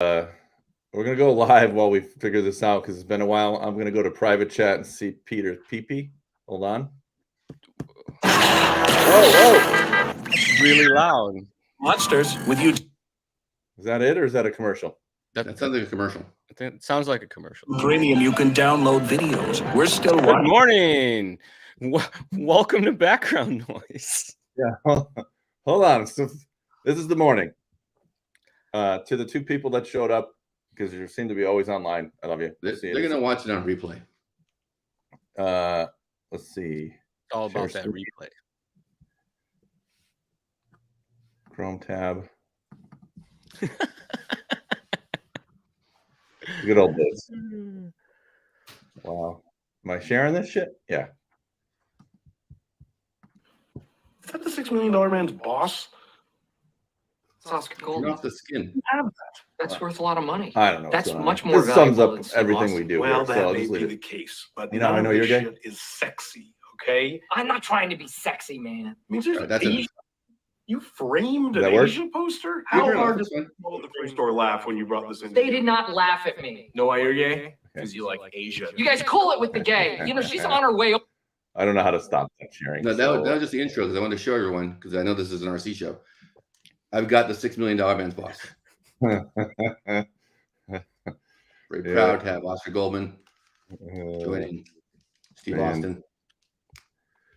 we're gonna go live while we figure this out because it's been a while. I'm gonna go to private chat and see Peter's pee-pee. Hold on. Oh, really loud. Monsters with you. Is that it, or is that a commercial? That sounds like a commercial. I think it sounds like a commercial. Premium, you can download videos. We're still Good watching. morning. Welcome to Background Noise. Yeah. Hold on. So this is the morning. To the two people that showed up, because you seem to be always online. I love you. They're going to watch it on replay. Let's see. It's all about that replay. Chrome tab. Good old days. Wow. Am I sharing this shit? Yeah. Is that the $6 million man's boss? It's Oscar You're Goldman. off the skin. You have that. That's worth a lot of money. I don't know. That's what's going much on. more This sums valuable up than Steve everything Austin. we do. Well, here, so that I'll may just be leave the it. case, but You know, I none know of you're this gay. shit is sexy, okay? I'm not trying to be sexy, man. I mean, there's That's Asia. You framed Does an that work? Asia poster? You're How good, hard that's did fine. all the frame store laugh when you brought this in? They did not laugh at me. Know why you're gay? Because you like Asia. You guys cool it with the gay. You know, she's on her way. I don't know how to stop that sharing. No, that so, was just the intro because I wanted to show everyone because I know this is an RC show. I've got the $6 million man's boss. Very proud to have Oscar Goldman joining Steve man. Austin.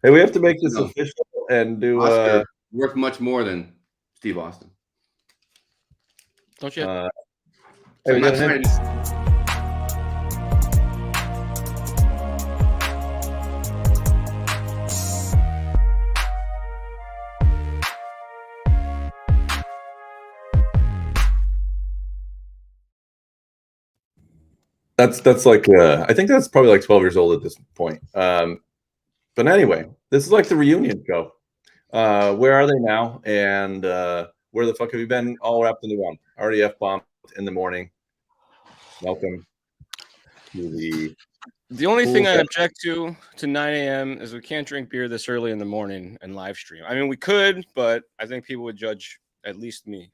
Hey, we have to make this No. official and do. Oscar worth much more than Steve Austin. Don't you? Hey, So we I'm got not an trying- That's like I think that's probably like 12 years old at this point. But anyway, this is like the reunion show. Where are they now? And where the fuck have you been? All wrapped into one. Already F-bombed in the morning. Welcome to The only thing I Cool. object to 9 a.m. is we can't drink beer this early in the morning and live stream. I mean, we could, but I think people would judge at least me.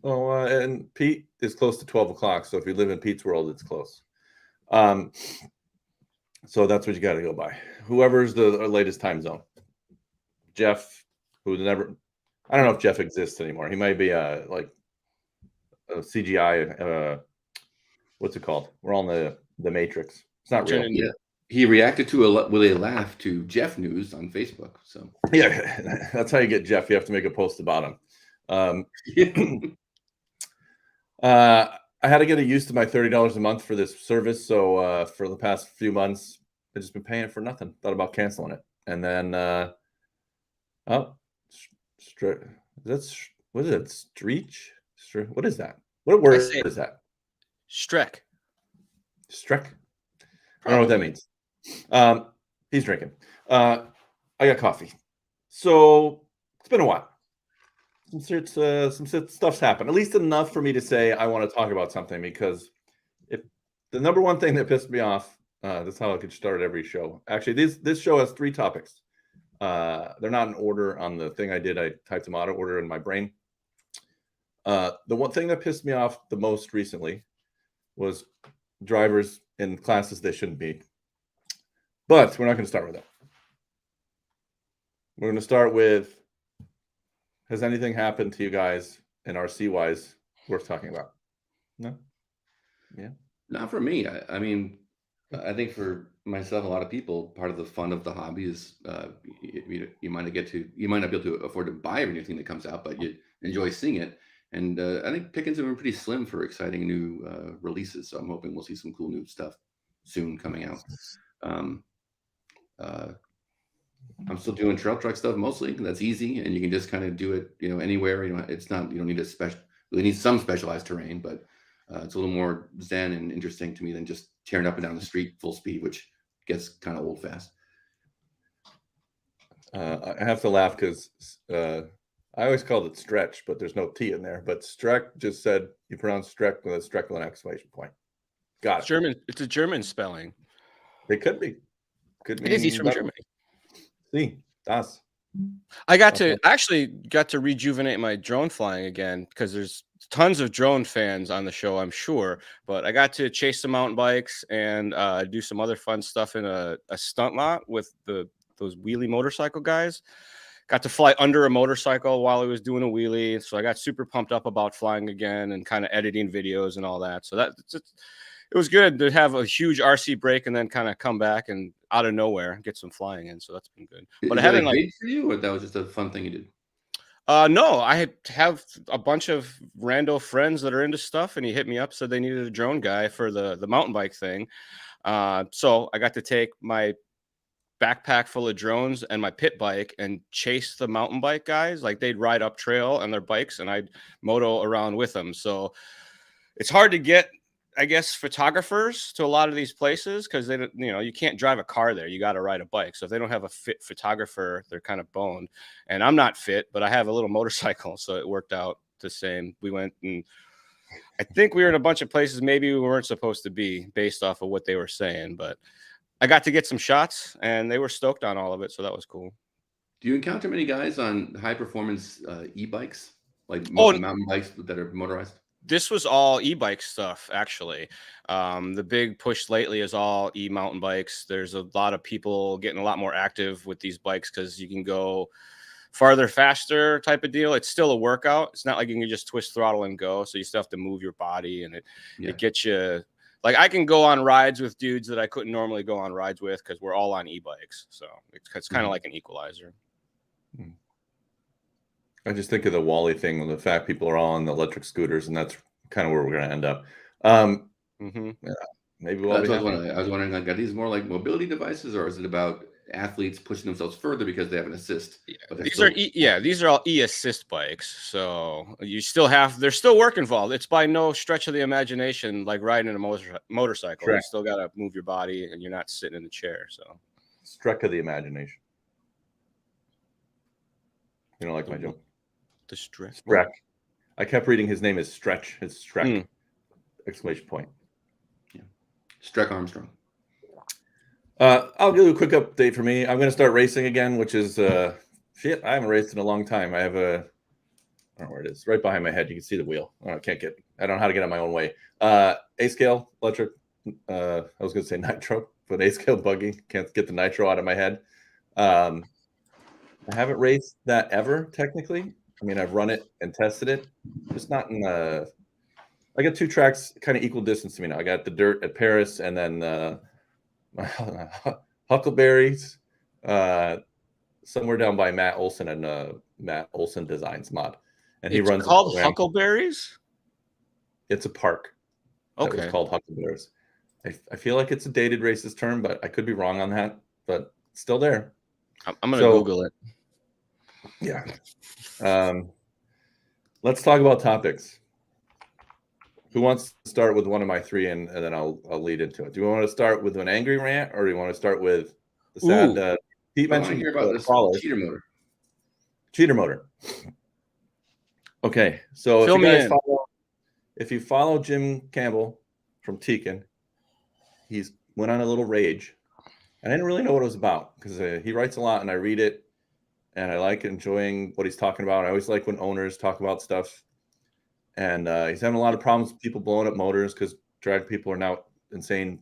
Oh, and Pete is close to 12 o'clock. So if you live in Pete's world, it's close. So that's what you got to go by. Whoever's the latest time zone. Jeff, who never, I don't know if Jeff exists anymore. He might be like a CGI. What's it called? We're on the Matrix. It's not real. Yeah. He reacted to with a laugh to Jeff News on Facebook. So Yeah, that's how you get Jeff. You have to make a post about him. I had to get used to my $30 a month for this service. So for the past few months, I've just been paying it for nothing. Thought about canceling it, and then what is it? Streech? What is that? What word is that? Streck. Streck. I don't know what that means. He's drinking. I got coffee. So it's been a while. Some stuff's happened, at least enough for me to say I want to talk about something, because if the number one thing that pissed me off, that's how I could start every show. Actually, this show has 3 topics. They're not in order on the thing I did. I typed them out of order in my brain. The one thing that pissed me off the most recently was drivers in classes they shouldn't be. But we're not going to start with that. We're going to start with, has anything happened to you guys in RC wise worth talking about? No? Yeah. not for me. I mean, I think for myself, a lot of people, part of the fun of the hobby is you might not be able to afford to buy every new thing that comes out, but you enjoy seeing it. And I think pickings have been pretty slim for exciting new releases. So I'm hoping we'll see some cool new stuff soon coming out. I'm still doing trail truck stuff mostly. That's easy, and you can just kind of do it, anywhere. You don't need really need some specialized terrain, but it's a little more zen and interesting to me than just tearing up and down the street full speed, which gets kind of old fast. I have to laugh because I always called it stretch, but there's no T in there. But Streck just said you pronounce Streck with a Streck with an exclamation point. Got it. German. It's a German spelling. It could be. Could It is. He's from mean Germany. See, das. I actually got to rejuvenate my drone flying again because there's tons of drone fans on the show, I'm sure, but I got to chase some mountain bikes and do some other fun stuff in a stunt lot with those wheelie motorcycle guys. Got to fly under a motorcycle while I was doing a wheelie. So I got super pumped up about flying again and kind of editing videos and all that. So it was good to have a huge RC break and then kind of come back and out of nowhere get some flying in. So that's been good. But I haven't paid for you, or that was just a fun thing you did? No, I have a bunch of rando friends that are into stuff, and he hit me up, said they needed a drone guy for the mountain bike thing. So I got to take my backpack full of drones and my pit bike and chase the mountain bike guys. Like, they'd ride up trail on their bikes and I'd moto around with them. So it's hard to get, I guess, photographers to a lot of these places because they don't, you can't drive a car there. You got to ride a bike. So if they don't have a fit photographer, they're kind of boned. And I'm not fit, but I have a little motorcycle, so it worked out the same. We went, and I think we were in a bunch of places maybe we weren't supposed to be based off of what they were saying, but I got to get some shots and they were stoked on all of it. So that was cool. Do you encounter many guys on high performance e-bikes, like mountain bikes that are motorized? This was all e-bike stuff, actually. The big push lately is all e-mountain bikes. There's a lot of people getting a lot more active with these bikes because you can go farther, faster type of deal. It's still a workout. It's not like you can just twist throttle and go. So you still have to move your body, and it gets you. Like, I can go on rides with dudes that I couldn't normally go on rides with because we're all on e-bikes. So it's kind of like an equalizer. I just think of the Wally thing, the fact people are all on the electric scooters, and that's kind of where we're going to end up. Yeah, maybe I was wondering, like, are these more like mobility devices, or is it about athletes pushing themselves further because they have an assist? Yeah, these are all e-assist bikes. So there's still work involved. It's by no stretch of the imagination like riding a motorcycle. Correct. You still got to move your body, and you're not sitting in the chair. So Stretch of the imagination. You don't like my joke? The stretch. Streck. I kept reading his name is Stretch. It's Streck. Exclamation point. Yeah. Streck Armstrong. I'll give you a quick update for me. I'm going to start racing again, which is shit. I haven't raced in a long time. I have I don't know where it is. Right behind my head. You can see the wheel. I don't know how to get on my own way. A-scale electric. I was going to say nitro, but A-scale buggy. Can't get the nitro out of my head. I haven't raced that ever, technically. I mean, I've run it and tested it. Just not in I got two tracks kind of equal distance to me now. I got the dirt at Paris, and then Huckleberries somewhere down by Matt Olson and Matt Olson Designs Mod. And he runs called Huckleberries? It's a park. Okay. It's called Huckleberries. I feel like it's a dated racist term, but I could be wrong on that. But it's still there. I'm going to Google it. Yeah. Let's talk about topics. Who wants to start with one of my three, and then I'll lead into it. Do you want to start with an angry rant, or do you want to start with the sad? Pete mentioned hear about this cheater motor. Cheater motor. Okay, so if you follow Jim Campbell from Tekin, he's went on a little rage. I didn't really know what it was about because he writes a lot, and I read it, and I like enjoying what he's talking about. I always like when owners talk about stuff. And he's having a lot of problems with people blowing up motors because drag people are now insane,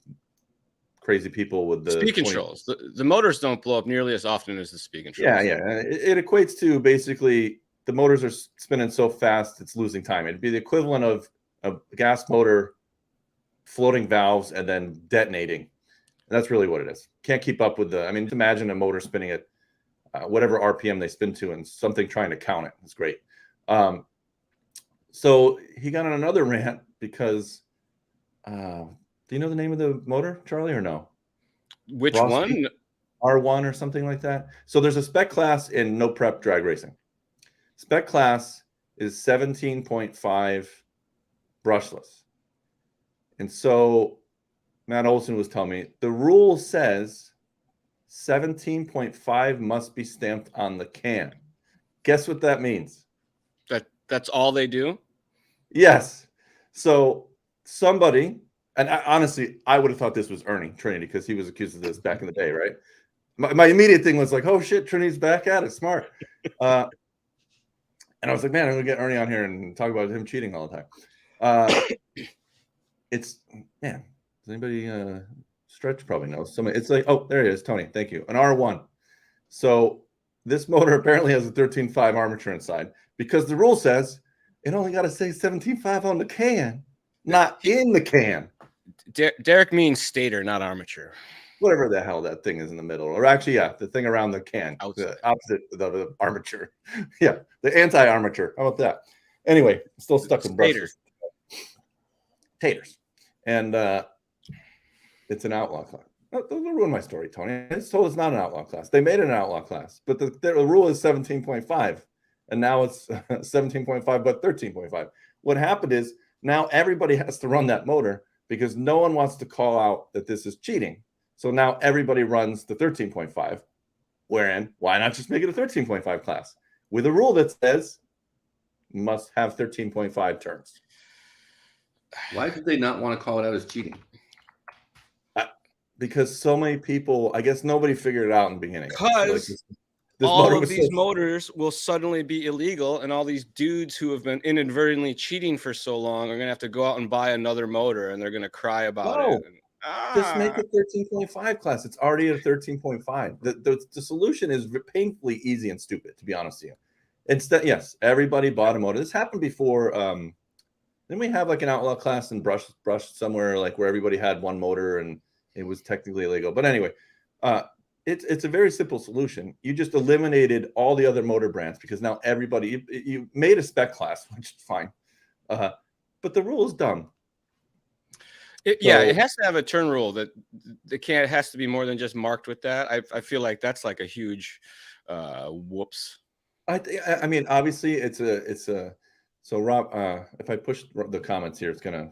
crazy people with the speed controls. The motors don't blow up nearly as often as the speed controls. Yeah. It equates to basically the motors are spinning so fast it's losing time. It'd be the equivalent of a gas motor floating valves and then detonating. And that's really what it is. Can't keep up with just imagine a motor spinning at whatever RPM they spin to and something trying to count it. It's great. So he got on another rant because, do you know the name of the motor, Charlie, or no? Which one? R1 or something like that. So there's a spec class in no prep drag racing. Spec class is 17.5 brushless. And so Matt Olson was telling me the rule says 17.5 must be stamped on the can. Guess what that means? That's all they do? Yes. So somebody, and honestly, I would have thought this was Ernie Trinity because he was accused of this back in the day, right? My immediate thing was like, oh shit, Trinity's back at it. Smart. And And I was like, man, I'm gonna get Ernie on here and talk about him cheating all the time. It's man, does anybody Stretch probably knows. Somebody, it's like, oh, there it is, Tony. Thank you. An R1. So this motor apparently has a 13.5 armature inside because the rule says it only got to say 17.5 on the can, not in the can. Derek means stator, not armature. Whatever the hell that thing is in the middle, or actually, yeah, the thing around the can, Outside. the opposite of the armature. Yeah, the anti-armature. How about that? Anyway, I'm still stuck in brushes. Taters. And it's an outlaw class. Don't ruin my story, Tony. I just told it's not an outlaw class. They made it an outlaw class, but the rule is 17.5, and now it's 17.5, but 13.5. What happened is now everybody has to run that motor because no one wants to call out that this is cheating. So now everybody runs the 13.5, wherein why not just make it a 13.5 class with a rule that says must have 13.5 turns? Why did they not want to call it out as cheating? Because so many people, I guess nobody figured it out in the beginning. Because all of these motors will suddenly be illegal, and all these dudes who have been inadvertently cheating for so long are going to have to go out and buy another motor, and they're going to cry about it. Just make it 13.5 class. It's already a 13.5. The solution is painfully easy and stupid, to be honest with you. Instead, yes, everybody bought a motor. This happened before. Didn't we have like an outlaw class in brush somewhere, like where everybody had one motor and it was technically illegal? But anyway, it's a very simple solution. You just eliminated all the other motor brands because now everybody you made a spec class, which is fine. But the rule is dumb. It has to have a turn rule that it has to be more than just marked with that. I feel like that's like a huge whoops. I mean, obviously it's a so Rob, if I push the comments here, it's gonna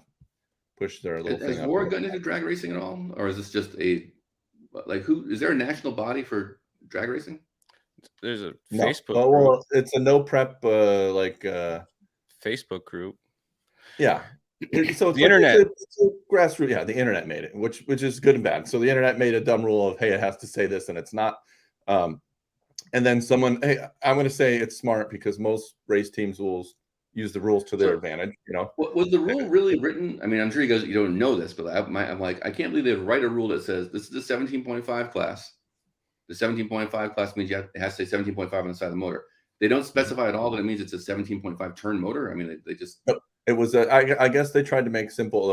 push their little thing. Has WAR gotten into drag racing at all, or is this just who is there a national body for drag racing? There's a Facebook group. Well, it's a no prep Facebook group. Yeah. So the internet, it's a grassroots. Yeah, the internet made it, which is good and bad. So the internet made a dumb rule of, hey, it has to say this, and it's not. And then someone, hey, I'm going to say it's smart because most race teams will use the rules to their advantage. You know, was the rule really written? I mean, I'm sure you guys don't know this, but I'm like, I can't believe they write a rule that says this is a 17.5 class. The 17.5 class means it has to say 17.5 on the side of the motor. They don't specify at all that it means it's a 17.5 turn motor. I mean, they just. It was I guess they tried to make simple.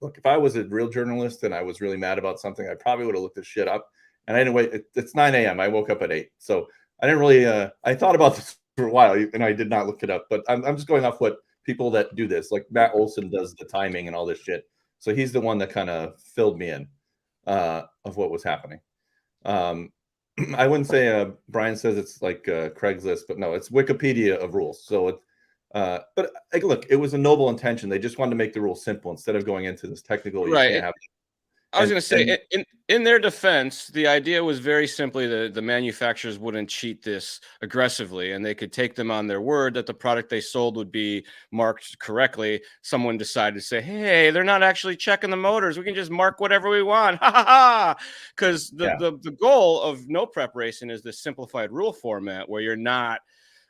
Look, if I was a real journalist and I was really mad about something, I probably would have looked this shit up. And I didn't wait. It's 9 a.m. I woke up at 8, so I didn't really. I thought about this for a while, and I did not look it up. But I'm just going off what people that do this, like Matt Olson, does the timing and all this shit. So he's the one that kind of filled me in of what was happening. I wouldn't say Brian says it's like Craigslist, but no, it's Wikipedia of rules. So it's. But look, it was a noble intention. They just wanted to make the rule simple instead of going into this technical. Right. I was going to say, in their defense, the idea was very simply that the manufacturers wouldn't cheat this aggressively, and they could take them on their word that the product they sold would be marked correctly. Someone decided to say, hey, they're not actually checking the motors. We can just mark whatever we want. Ha ha ha. Because the goal of no prep racing is this simplified rule format where you're not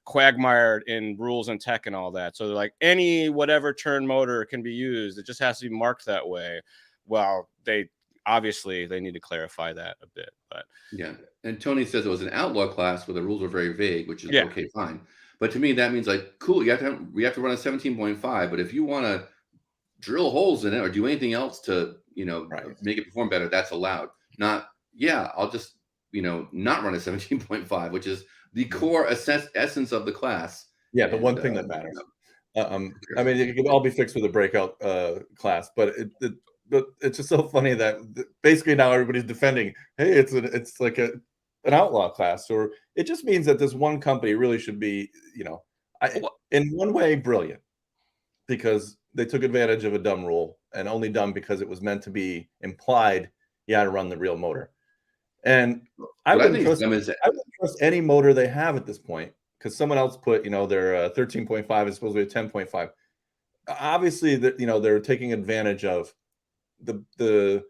quagmired in rules and tech and all that. So like any whatever turn motor can be used. It just has to be marked that way. Well, they need to clarify that a bit, but yeah. And Tony says it was an outlaw class where the rules are very vague, which is okay, fine. But to me, that means like, cool, we have to run a 17.5. But if you want to drill holes in it or do anything else to make it perform better, that's allowed. Not I'll just not run a 17.5, which is the core essence of the class. Yeah, the one thing that matters. I mean, it could all be fixed with a breakout class, but it's just so funny that basically now everybody's defending, hey, it's like an outlaw class, or it just means that this one company really should be, in one way brilliant because they took advantage of a dumb rule, and only dumb because it was meant to be implied you had to run the real motor. And I wouldn't trust any motor they have at this point because someone else put, their 13.5 is supposed to be a 10.5. Obviously, they're taking advantage of the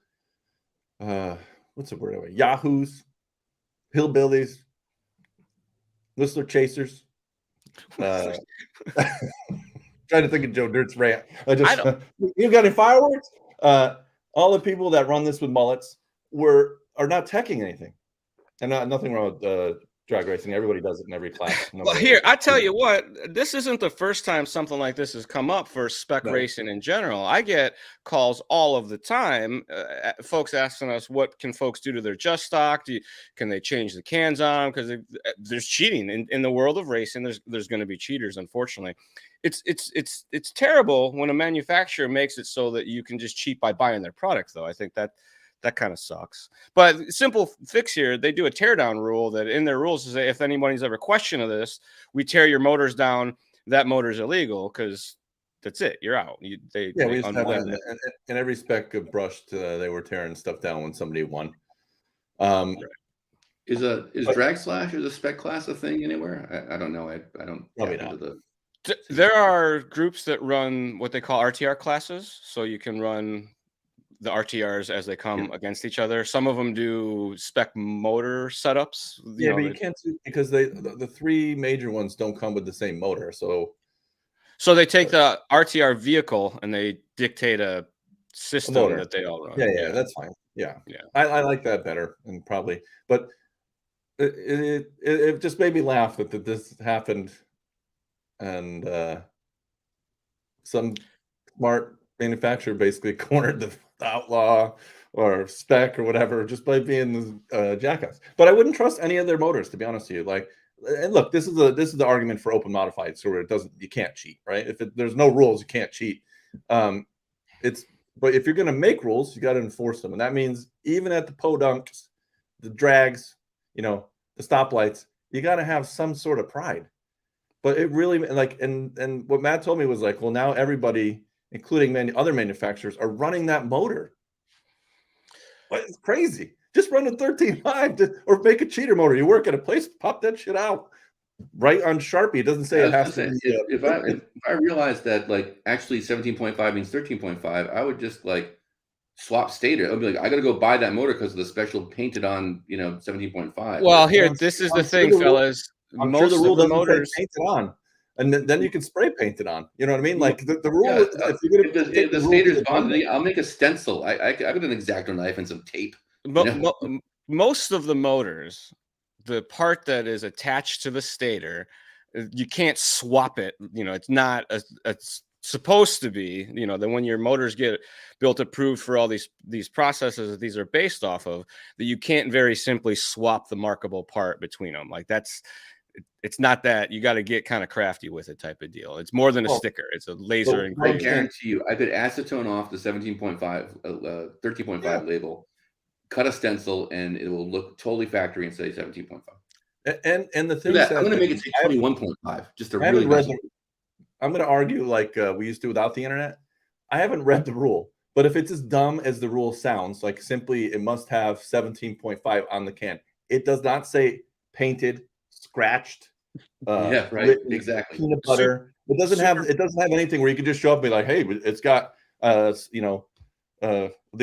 what's the word? Yahoos, hillbillies, Whistler chasers, Uh, trying to think of Joe Dirt's rant. I just don't- you got any fireworks? All the people that run this with mullets are not teching anything, and nothing wrong with drag racing. Everybody does it in every class. No Well, matter here, what. I tell you what, this isn't the first time something like this has come up for spec Right. racing in general. I get calls all of the time, folks asking us, what can folks do to their just stock? Can they change the cans on? Because there's cheating in the world of racing. There's going to be cheaters, unfortunately. It's terrible when a manufacturer makes it so that you can just cheat by buying their product, though. I think that kind of sucks. But simple fix here, they do a teardown rule that in their rules is that if anybody's ever question of this, we tear your motors down. That motor's illegal because that's it. You're out. We used to have that in every spec of brushed. They were tearing stuff down when somebody won. Is drag slash as a spec class a thing anywhere? I don't know. I don't Probably tap not. into There are groups that run what they call RTR classes, so you can run the RTRs as they come against each other. Some of them do spec motor setups. But you can't do, because the three major ones don't come with the same motor. So they take the RTR vehicle and they dictate a system that they all run. Yeah, that's fine. Yeah. I like that better, and probably, but it just made me laugh that this happened, and some smart manufacturer basically cornered the outlaw or spec or whatever just by being jackass. But I wouldn't trust any of their motors, to be honest with you. Like, and look, this is the argument for open modified, so you can't cheat, right? If there's no rules, you can't cheat. But if you're going to make rules, you got to enforce them, and that means even at the podunks, the drags, the stoplights, you got to have some sort of pride. But it really, like, and what Matt told me was like, well, now everybody, including other manufacturers, are running that motor. What? It's crazy. Just run a 13.5 or make a cheater motor. You work at a place, pop that shit out. Right on Sharpie. It doesn't say it has to be. If I realized that, like, actually 17.5 means 13.5, I would just like swap stator. I'd be like, I got to go buy that motor because of the special painted on 17.5. Well, here, this is the thing, fellas. I'm sure the rule doesn't say paint it on, and then you can spray paint it on. You know what I mean? Like the rule. If the stator's bonded, I'll make a stencil. I got an X-Acto knife and some tape. Most of the motors, the part that is attached to the stator, you can't swap it. It's not it's supposed to be. That when your motors get built approved for all these processes that these are based off of, that you can't very simply swap the markable part between them. Like it's not that. You got to get kind of crafty with it, type of deal. It's more than a sticker. It's a laser engraving. I guarantee you, I could acetone off the 17.5, 13.5 label, cut a stencil, and it will look totally factory and say 17.5. And the thing is, I'm going to make it say 21.5. Just a really nice. I'm going to argue like we used to without the internet. I haven't read the rule, but if it's as dumb as the rule sounds, like simply it must have 17.5 on the can. It does not say painted, scratched. Right. Written, exactly. Peanut butter. It doesn't have anything where you can just show up and be like, hey, it's got the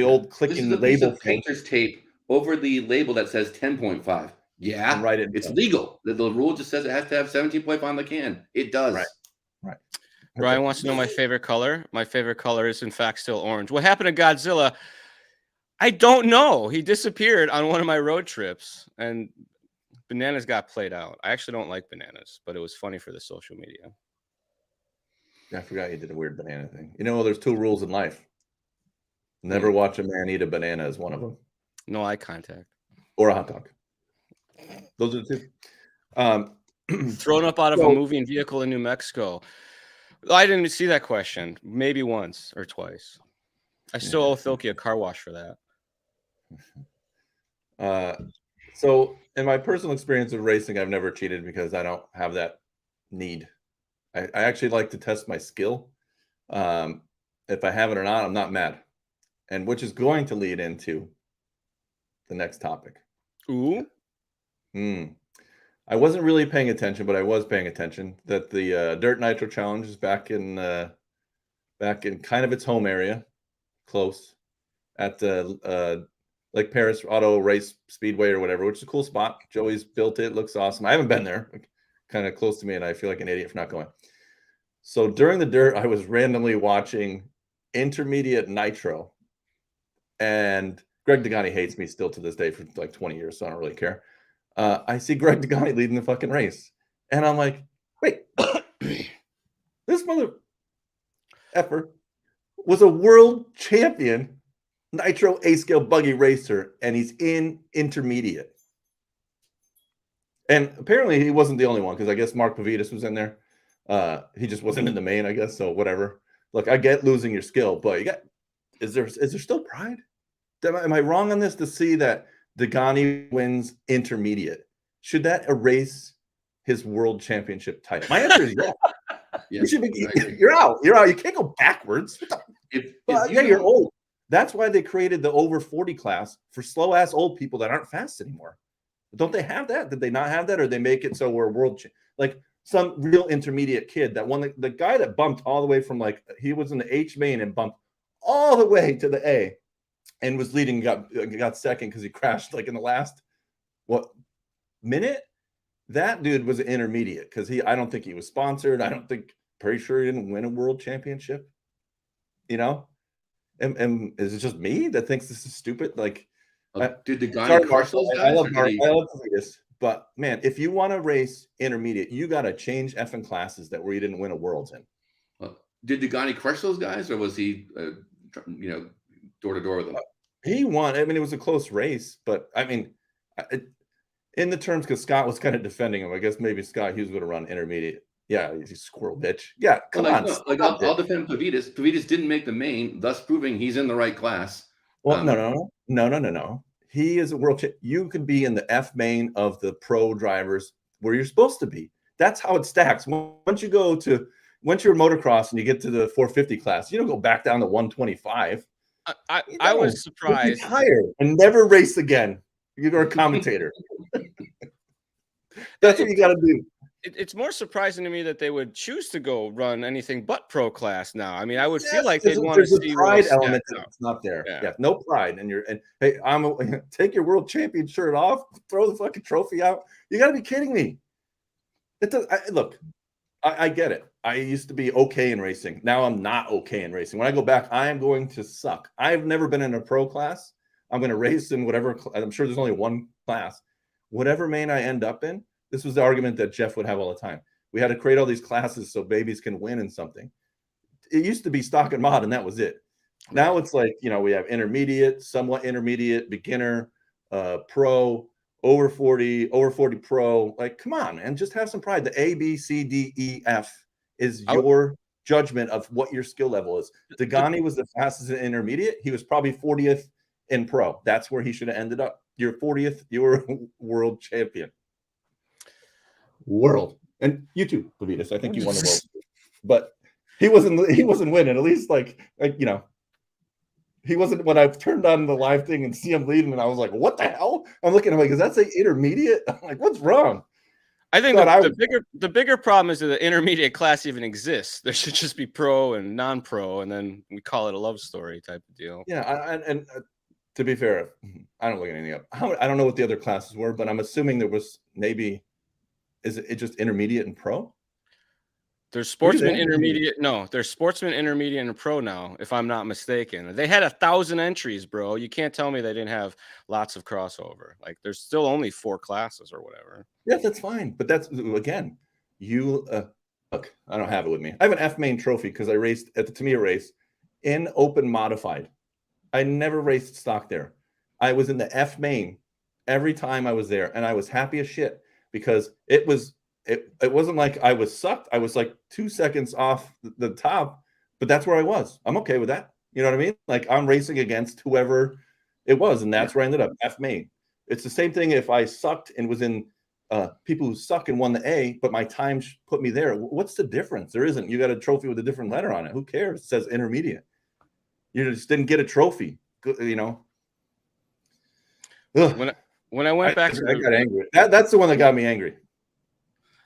old clicking this is label piece of painter's tape over the label that says 10.5. Yeah, right. It's legal. The rule just says it has to have 17.5 on the can. It does. Right. Brian wants to know my favorite color. My favorite color is, in fact, still orange. What happened to Godzilla? I don't know. He disappeared on one of my road trips, and bananas got played out. I actually don't like bananas, but it was funny for the social media. I forgot you did a weird banana thing. There's 2 rules in life. Never watch a man eat a banana is one of them. No eye contact. Or a hot dog. Those are the 2. Thrown up out of a moving vehicle in New Mexico. I didn't see that question. Maybe once or twice. I still owe Thilke a car wash for that. So in my personal experience of racing, I've never cheated because I don't have that need. I actually like to test my skill. If I have it or not, I'm not mad. And which is going to lead into the next topic. Ooh. I wasn't really paying attention, but I was paying attention that the Dirt Nitro Challenge is back in kind of its home area, close at the Lake Paris Auto Race Speedway or whatever, which is a cool spot. Joey's built it, looks awesome. I haven't been there. kind of close to me, and I feel like an idiot for not going. So during the dirt, I was randomly watching intermediate nitro, and Greg Degani hates me still to this day for like 20 years, so I don't really care. I see Greg Degani leading the fucking race, and I'm like, wait, this mother effer was a world champion nitro A-scale buggy racer, and he's in intermediate. And apparently he wasn't the only one, because I guess Mark Pavidis was in there. He just wasn't in the main, I guess. So whatever. Look, I get losing your skill, but you got is there still pride? Am I wrong on this to see that Degani wins intermediate? Should that erase his world championship title? My answer is yeah. You should be, you're out. You're out. You can't go backwards. You're old. That's why they created the over 40 class for slow ass old people that aren't fast anymore. Don't they have that? Did they not have that, or they make it so we're like some real intermediate kid that won the guy that bumped all the way from like he was in the H main and bumped all the way to the A and was leading, got second because he crashed like in the last minute. That dude was an intermediate because I don't think he was sponsored. Pretty sure he didn't win a world championship. You know, and is it just me that thinks this is stupid? Like, did the guy crush those guys? I love this, but man, if you want to race intermediate, you got to change effing classes where you didn't win a worlds in. Did Degani crush those guys, or was he, door to door with them? He won. I mean, it was a close race, but I mean, in the terms, because Scott was kind of defending him, I guess maybe Scott Hughes would have run intermediate. Yeah, he's a squirrel bitch. Yeah, come on. I'll defend Pavidis. Pavidis didn't make the main, thus proving he's in the right class. Well, no. He is a world champ. You could be in the F main of the pro drivers where you're supposed to be. That's how it stacks. Once you're motocross and you get to the 450 class, you don't go back down to 125. I was surprised. Retire and never race again. You're a commentator. That's what you got to do. It's more surprising to me that they would choose to go run anything but pro class now. I mean, I would feel like they'd want to see a pride element that's not there. Yeah, no pride. And hey, take your world champion shirt off, throw the fucking trophy out. You got to be kidding me. Look, I get it. I used to be okay in racing. Now I'm not okay in racing. When I go back, I am going to suck. I've never been in a pro class. I'm going to race in whatever. I'm sure there's only one class. Whatever main I end up in. This was the argument that Jeff would have all the time. We had to create all these classes so babies can win in something. It used to be stock and mod, and that was it. Now it's like, we have intermediate, somewhat intermediate, beginner, pro, over 40 pro. Like, come on, man, just have some pride. The A, B, C, D, E, F is your judgment of what your skill level is. Degani was the fastest in intermediate. He was probably 40th in pro. That's where he should have ended up. You're 40th. You're world champion. World, and you too, Pavidis. I think you won the world, but he wasn't winning. At least he wasn't. When I turned on the live thing and see him leading, and I was like, "What the hell?" I'm looking. I'm like, "Is that say intermediate?" I'm like, "What's wrong?" I think the bigger problem is that the intermediate class even exists. There should just be pro and non-pro, and then we call it a love story type of deal. Yeah, and to be fair, I don't look anything up. I don't know what the other classes were, but I'm assuming there was maybe. Is it just intermediate and pro? There's sportsman intermediate. No, there's sportsman intermediate and pro now, if I'm not mistaken. They had 1,000 entries, bro. You can't tell me they didn't have lots of crossover. Like, there's still only 4 classes or whatever. Yeah, that's fine. But that's, again, look, I don't have it with me. I have an F main trophy because I raced at the Tamiya race in open modified. I never raced stock there. I was in the F main every time I was there, and I was happy as shit. Because it wasn't like I was sucked. I was like 2 seconds off the top, but that's where I was. I'm okay with that. You know what I mean? Like, I'm racing against whoever it was, and that's where I ended up, F main. It's the same thing if I sucked and was in people who suck and won the A, but my time put me there. What's the difference? There isn't. You got a trophy with a different letter on it. Who cares? It says intermediate. You just didn't get a trophy, Ugh. When I went back, I got angry. That's the one that got me angry.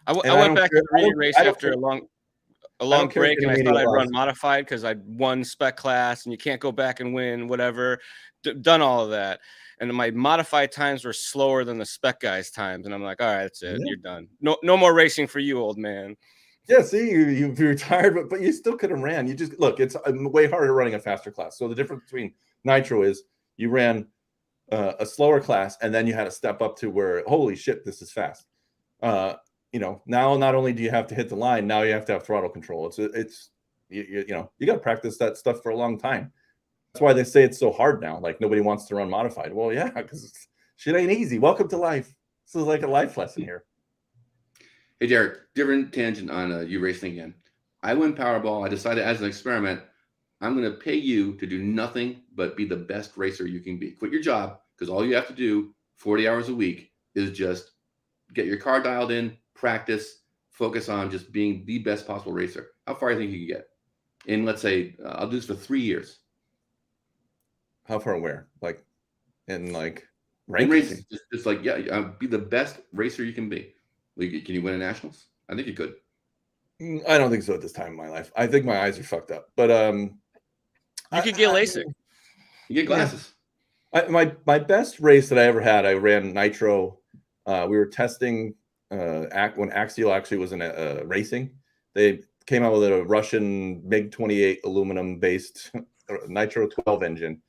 I went back to the race after a long. a long care if break, and I thought intermediate I'd run lost. modified because I'd won spec class, and you can't go back and win, whatever. Done all of that, and my modified times were slower than the spec guys' times, and I'm like, all right, that's it, Yeah. you're done. No more racing for you, old man. Yeah, see, you retired, but you still could have ran. You just look, it's way harder running a faster class. So the difference between nitro is you ran a slower class, and then you had to step up to where, holy shit, this is fast. You know, now not only do you have to hit the line, now you have to have throttle control. It's you know, you got to practice that stuff for a long time. That's why they say it's so hard now. Like nobody wants to run modified. Well, yeah, because shit ain't easy. Welcome to life. This is like a life lesson here. Hey, Derek, different tangent on you racing again. I win Powerball. I decided as an experiment, I'm going to pay you to do nothing but be the best racer you can be. Quit your job, because all you have to do 40 hours a week is just get your car dialed in, practice, focus on just being the best possible racer. How far do you think you can get? And let's say I'll do this for 3 years. How far where? Like in like In rankings? racing, just like, yeah, be the best racer you can be. Like, can you win a nationals? I think you could. I don't think so at this time in my life. I think my eyes are fucked up. But You could get LASIK. You get glasses. my best race that I ever had, I ran nitro. We were testing when Axial actually was in racing. They came out with a Russian MiG-28 aluminum based nitro 12 engine.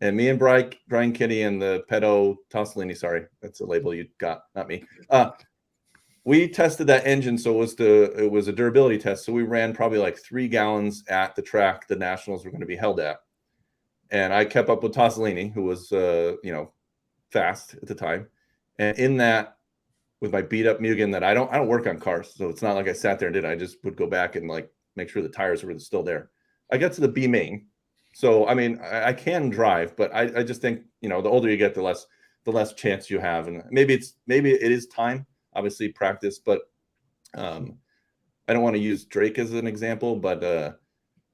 And me and Brian Kinney and the pedo Tossolini, sorry, that's a label you got, not me. We tested that engine, so it was a durability test. So we ran probably like 3 gallons at the track the nationals were going to be held at, and I kept up with Tossolini, who was you know, fast at the time. And in that, with my beat up Mugen, that I don't work on cars, so it's not like I sat there and did it. I just would go back and like make sure the tires were still there. I got to the B main, so I mean I can drive, but I just think, you know, the older you get, the less chance you have, and maybe it is time. Obviously practice, but I don't want to use Drake as an example, but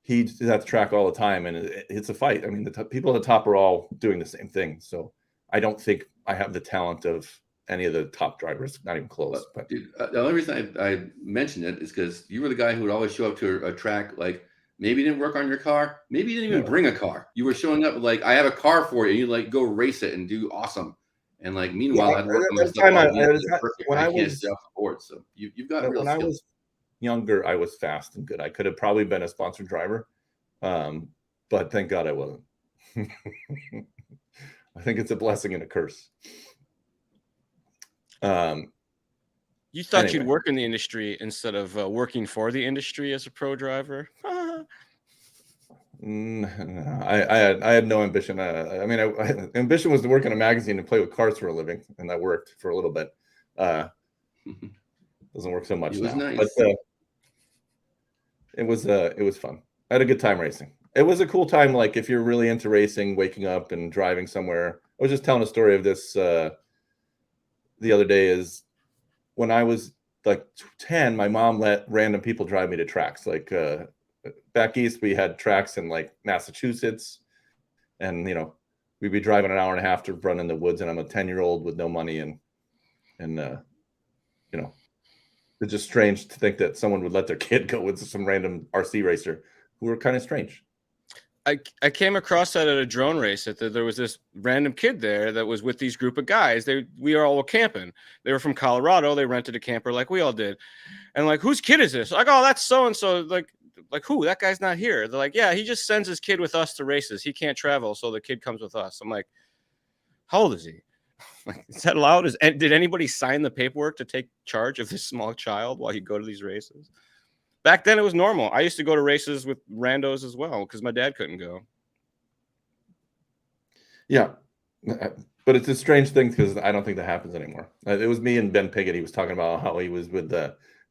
he's at the track all the time, and it's a fight. I mean, the people at the top are all doing the same thing, so I don't think I have the talent of any of the top drivers, not even close. But Dude, the only reason I mentioned it is because you were the guy who would always show up to a track like maybe you didn't work on your car, maybe you didn't even bring a car. You were showing up like, I have a car for you, and you like go race it and do awesome. And like meanwhile, I'd work on my stuff. I can't get off the board. So you've got real when skill. I was younger, I was fast and good. I could have probably been a sponsored driver, but thank God I wasn't. I think it's a blessing and a curse. You thought Anyway. you'd work in the industry instead of working for the industry as a pro driver? No, I had no ambition. I mean, ambition was to work in a magazine and play with cars for a living, and that worked for a little bit. Doesn't work so much It was now, nice. but it was fun. I had a good time racing. It was a cool time. Like if you're really into racing, waking up and driving somewhere. I was just telling a story of this the other day. Is when I was like 10, my mom let random people drive me to tracks. Like back east, we had tracks in like Massachusetts, and you know, we'd be driving an hour and a half to run in the woods, and I'm a 10-year-old with no money, and you know, it's just strange to think that someone would let their kid go with some random RC racer who were kind of strange. I came across that at a drone race that there was this random kid there that was with these group of guys. We all were camping. They were from Colorado. They rented a camper like we all did. And like, whose kid is this? Like, oh, that's so-and-so. Like who? That guy's not here. They're like, yeah, he just sends his kid with us to races. He can't travel, so the kid comes with us. I'm like, how old is he? Like, is that allowed? Did anybody sign the paperwork to take charge of this small child while you go to these races? Back then, it was normal. I used to go to races with randos as well because my dad couldn't go. Yeah, but it's a strange thing because I don't think that happens anymore. It was me and Ben Piggott. He was talking about how he was with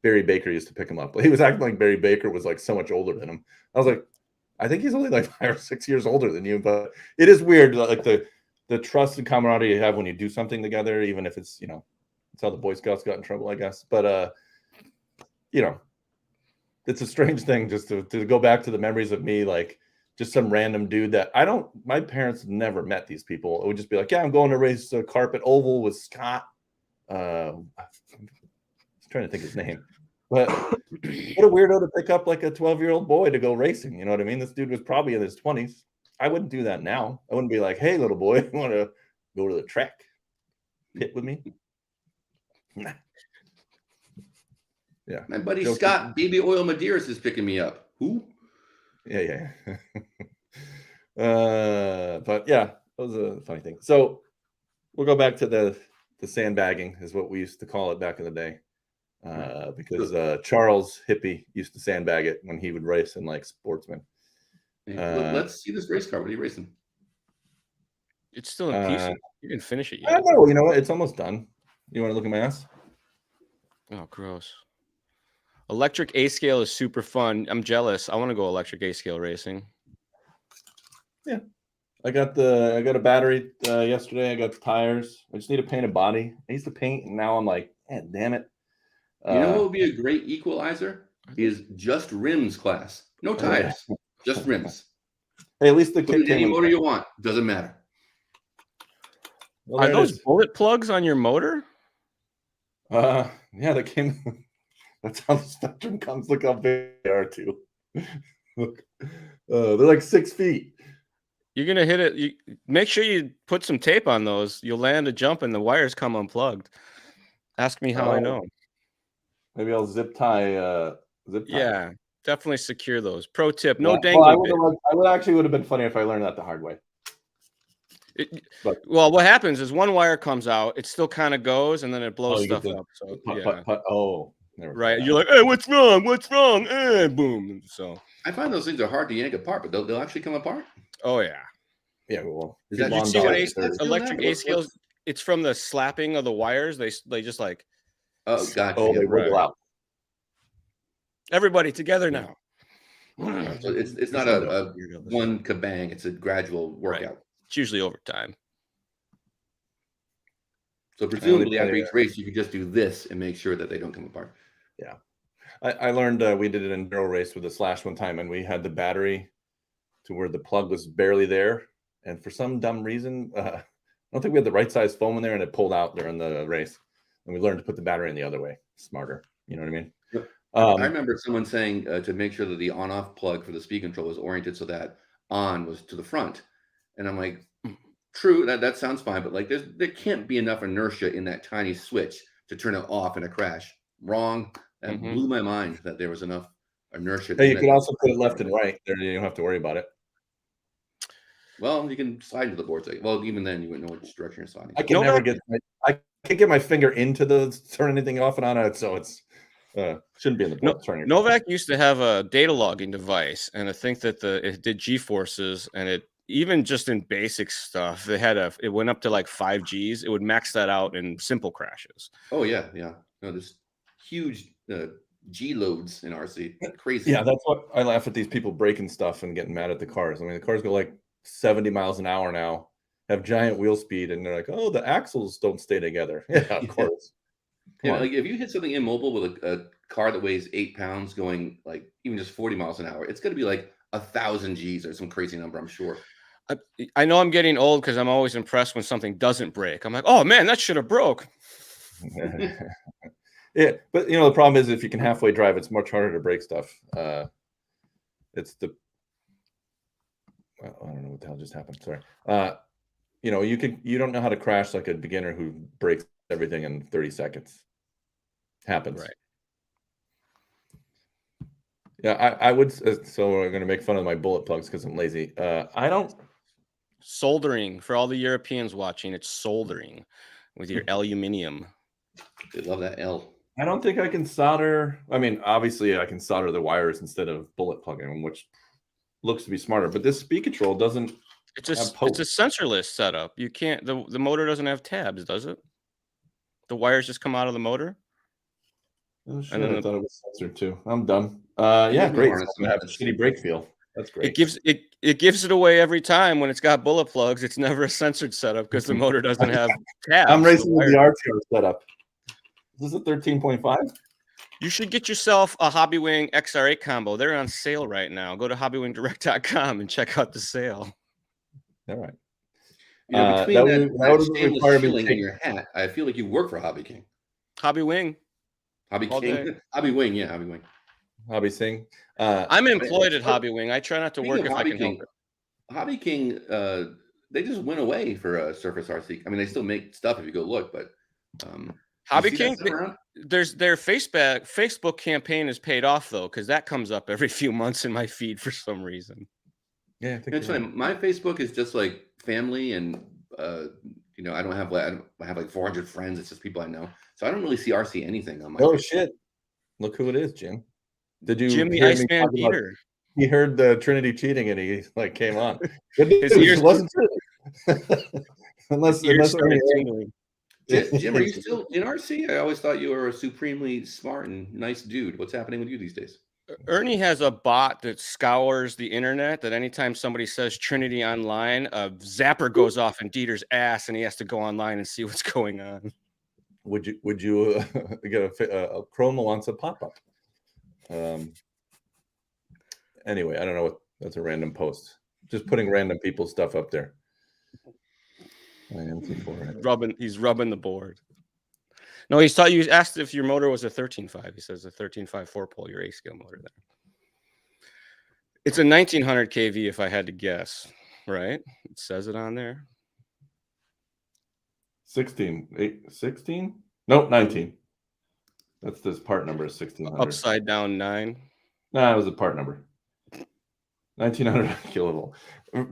Barry Baker used to pick him up. He was acting like Barry Baker was like so much older than him. I was like, I think he's only like 5 or 6 years older than you. But it is weird, like the trust and camaraderie you have when you do something together, even if it's, you know, it's how the Boy Scouts got in trouble, I guess. But you know, it's a strange thing just to go back to the memories of me, like just some random dude that my parents never met these people. It would just be like, yeah, I'm going to race a carpet oval with Scott. I was trying to think his name. But what a weirdo to pick up like a 12-year-old boy to go racing. You know what I mean? This dude was probably in his 20s. I wouldn't do that now. I wouldn't be like, hey, little boy, you want to go to the track? Pit with me? Nah. Yeah. My buddy Joking. Scott, Baby Oil Medeiros is picking me up. Who? Yeah. But yeah, that was a funny thing. So we'll go back to the sandbagging is what we used to call it back in the day. Because Charles Hippie used to sandbag it when he would race in like Sportsman. Hey, let's see this race car. What are you racing? It's still in pieces. You didn't finish it I yet. don't know. You know what? It's almost done. You want to look at my ass? Oh, gross. Electric A scale is super fun. I'm jealous. I want to go electric A scale racing. Yeah. I got a battery yesterday. I got the tires. I just need to paint a body. I used to paint, and now I'm like, damn it. You know what would be a great equalizer? Is just rims class. No tires, just rims. Hey, at least the Put in kick any came. motor you want. Doesn't matter. Well, Are there it those is. bullet plugs on your motor? Yeah, they came. That's how the Spectrum comes. Look how big they are too. Look, they're like 6 feet. You're gonna hit it. You make sure you put some tape on those. You'll land a jump and the wires come unplugged. Ask me how I know. Maybe I'll zip tie. Yeah, definitely secure those. Pro tip: Yeah. no dangling. Well, I would actually would have been funny if I learned that the hard way. Well, what happens is one wire comes out, it still kind of goes, and then it blows you get stuff the up. So Put. Oh, never right. mind. You're like, hey, what's wrong? What's wrong? Boom. So, I find those things are hard to yank apart, but they'll actually come apart. oh yeah. Yeah, well, Is that You Long see what dollars. electric What's- A scales? It's from the slapping of the wires. They just like Oh, gotcha. they Yeah. wiggle out. everybody together now. So it's not a one kabang. It's a gradual workout. It's usually over time. So presumably after each race, you could just do this and make sure that they don't come apart. Yeah, I learned we did an enduro race with a Slash one time, and we had the battery to where the plug was barely there, and for some dumb reason, I don't think we had the right size foam in there, and it pulled out during the race. And we learned to put the battery in the other way, smarter. You know what I mean? Yep. I remember someone saying to make sure that the on-off plug for the speed control was oriented so that on was to the front, and I'm like, true, that sounds fine, but like there can't be enough inertia in that tiny switch to turn it off in a crash. Wrong. That blew my mind that there was enough inertia. Hey, you can also put it left and right. There, you don't have to worry about it. Well, you can slide to the board. Well, even then, you wouldn't know which direction you're sliding. I can never get. I can't get my finger into turn anything off and on it, so it's shouldn't be in the board. Novak used to have a data logging device, and I think that it did G-forces, and it even just in basic stuff, it went up to like 5 Gs. It would max that out in simple crashes. Oh yeah. No, there's huge G loads in RC. Crazy. Yeah, that's what I laugh at these people breaking stuff and getting mad at the cars. I mean, the cars go like 70 miles an hour now, have giant wheel speed, and they're like, oh, the axles don't stay together. Yeah, of course. Yeah, like if you hit something immobile with a car that weighs 8 pounds going like even just 40 miles an hour, it's going to be like 1,000 Gs or some crazy number, I'm sure. I know I'm getting old because I'm always impressed when something doesn't break. I'm like, oh man, that should have broke. Yeah, but the problem is if you can halfway drive, it's much harder to break stuff. It's the I don't know what the hell just happened. Sorry. You don't know how to crash like a beginner who breaks everything in 30 seconds. Happens. Right. Yeah, I would. So we're going to make fun of my bullet plugs because I'm lazy. I don't. Soldering for all the Europeans watching. It's soldering with your aluminium. They love that L. I don't think I can solder. I mean, obviously, I can solder the wires instead of bullet plugging them, which looks to be smarter. But this speed control doesn't. It's a sensorless setup. You can't. The motor doesn't have tabs, does it? The wires just come out of the motor. Oh, shit, I thought it was censored too. I'm done. Yeah, great. It's gonna have a shitty brake feel. That's great. It gives it away every time when it's got bullet plugs. It's never a censored setup because the motor doesn't have tabs. I'm racing with the RTR setup. Is this a 13.5? You should get yourself a Hobbywing XR8 combo. They're on sale right now. Go to hobbywingdirect.com and check out the sale. All right. Between that stainless shilling and your hat, I feel like you work for Hobby King. Hobbywing. Hobby All day. King, Hobby Wing, yeah, Hobby Wing. Hobby Sing. I'm employed at Hobby Wing. I try not to Speaking work of if I Hobby can help King, it. Hobby King, they just went away for Surface RC. I mean, they still make stuff if you go look, but Hobby you see that King, stuff around? their Facebook campaign is paid off though, because that comes up every few months in my feed for some reason. Yeah, I think It's you're funny. right. My Facebook is just like family, and you know, I have like 400 friends. It's just people I know, so I don't really see RC anything on my. Oh Facebook. shit! Look who it is, Jim. Did you Jim the hear me Iceman talk about? Peter. He heard the Trinity cheating and he like came on. Good His news, ears it wasn't Trinity. unless Ears started Ernie- tingling. Jim, are you still in RC? I always thought you were a supremely smart and nice dude. What's happening with you these days? Ernie has a bot that scours the internet that anytime somebody says Trinity online, a zapper goes off in Dieter's ass and he has to go online and see what's going on. Would you get a Chroma wants a pop-up? Anyway, I don't know what that's a random post. Just putting random people's stuff up there. He's rubbing the board. No, he's thought you asked if your motor was a 13.5. He says a 13.5 4-pole, your A scale motor there. It's a 1900 kV if I had to guess, right? It says it on there. 16? Nope, 19. That's this part number is 1600. Upside down 9. Nah, it was a part number. 1900 kilovolt.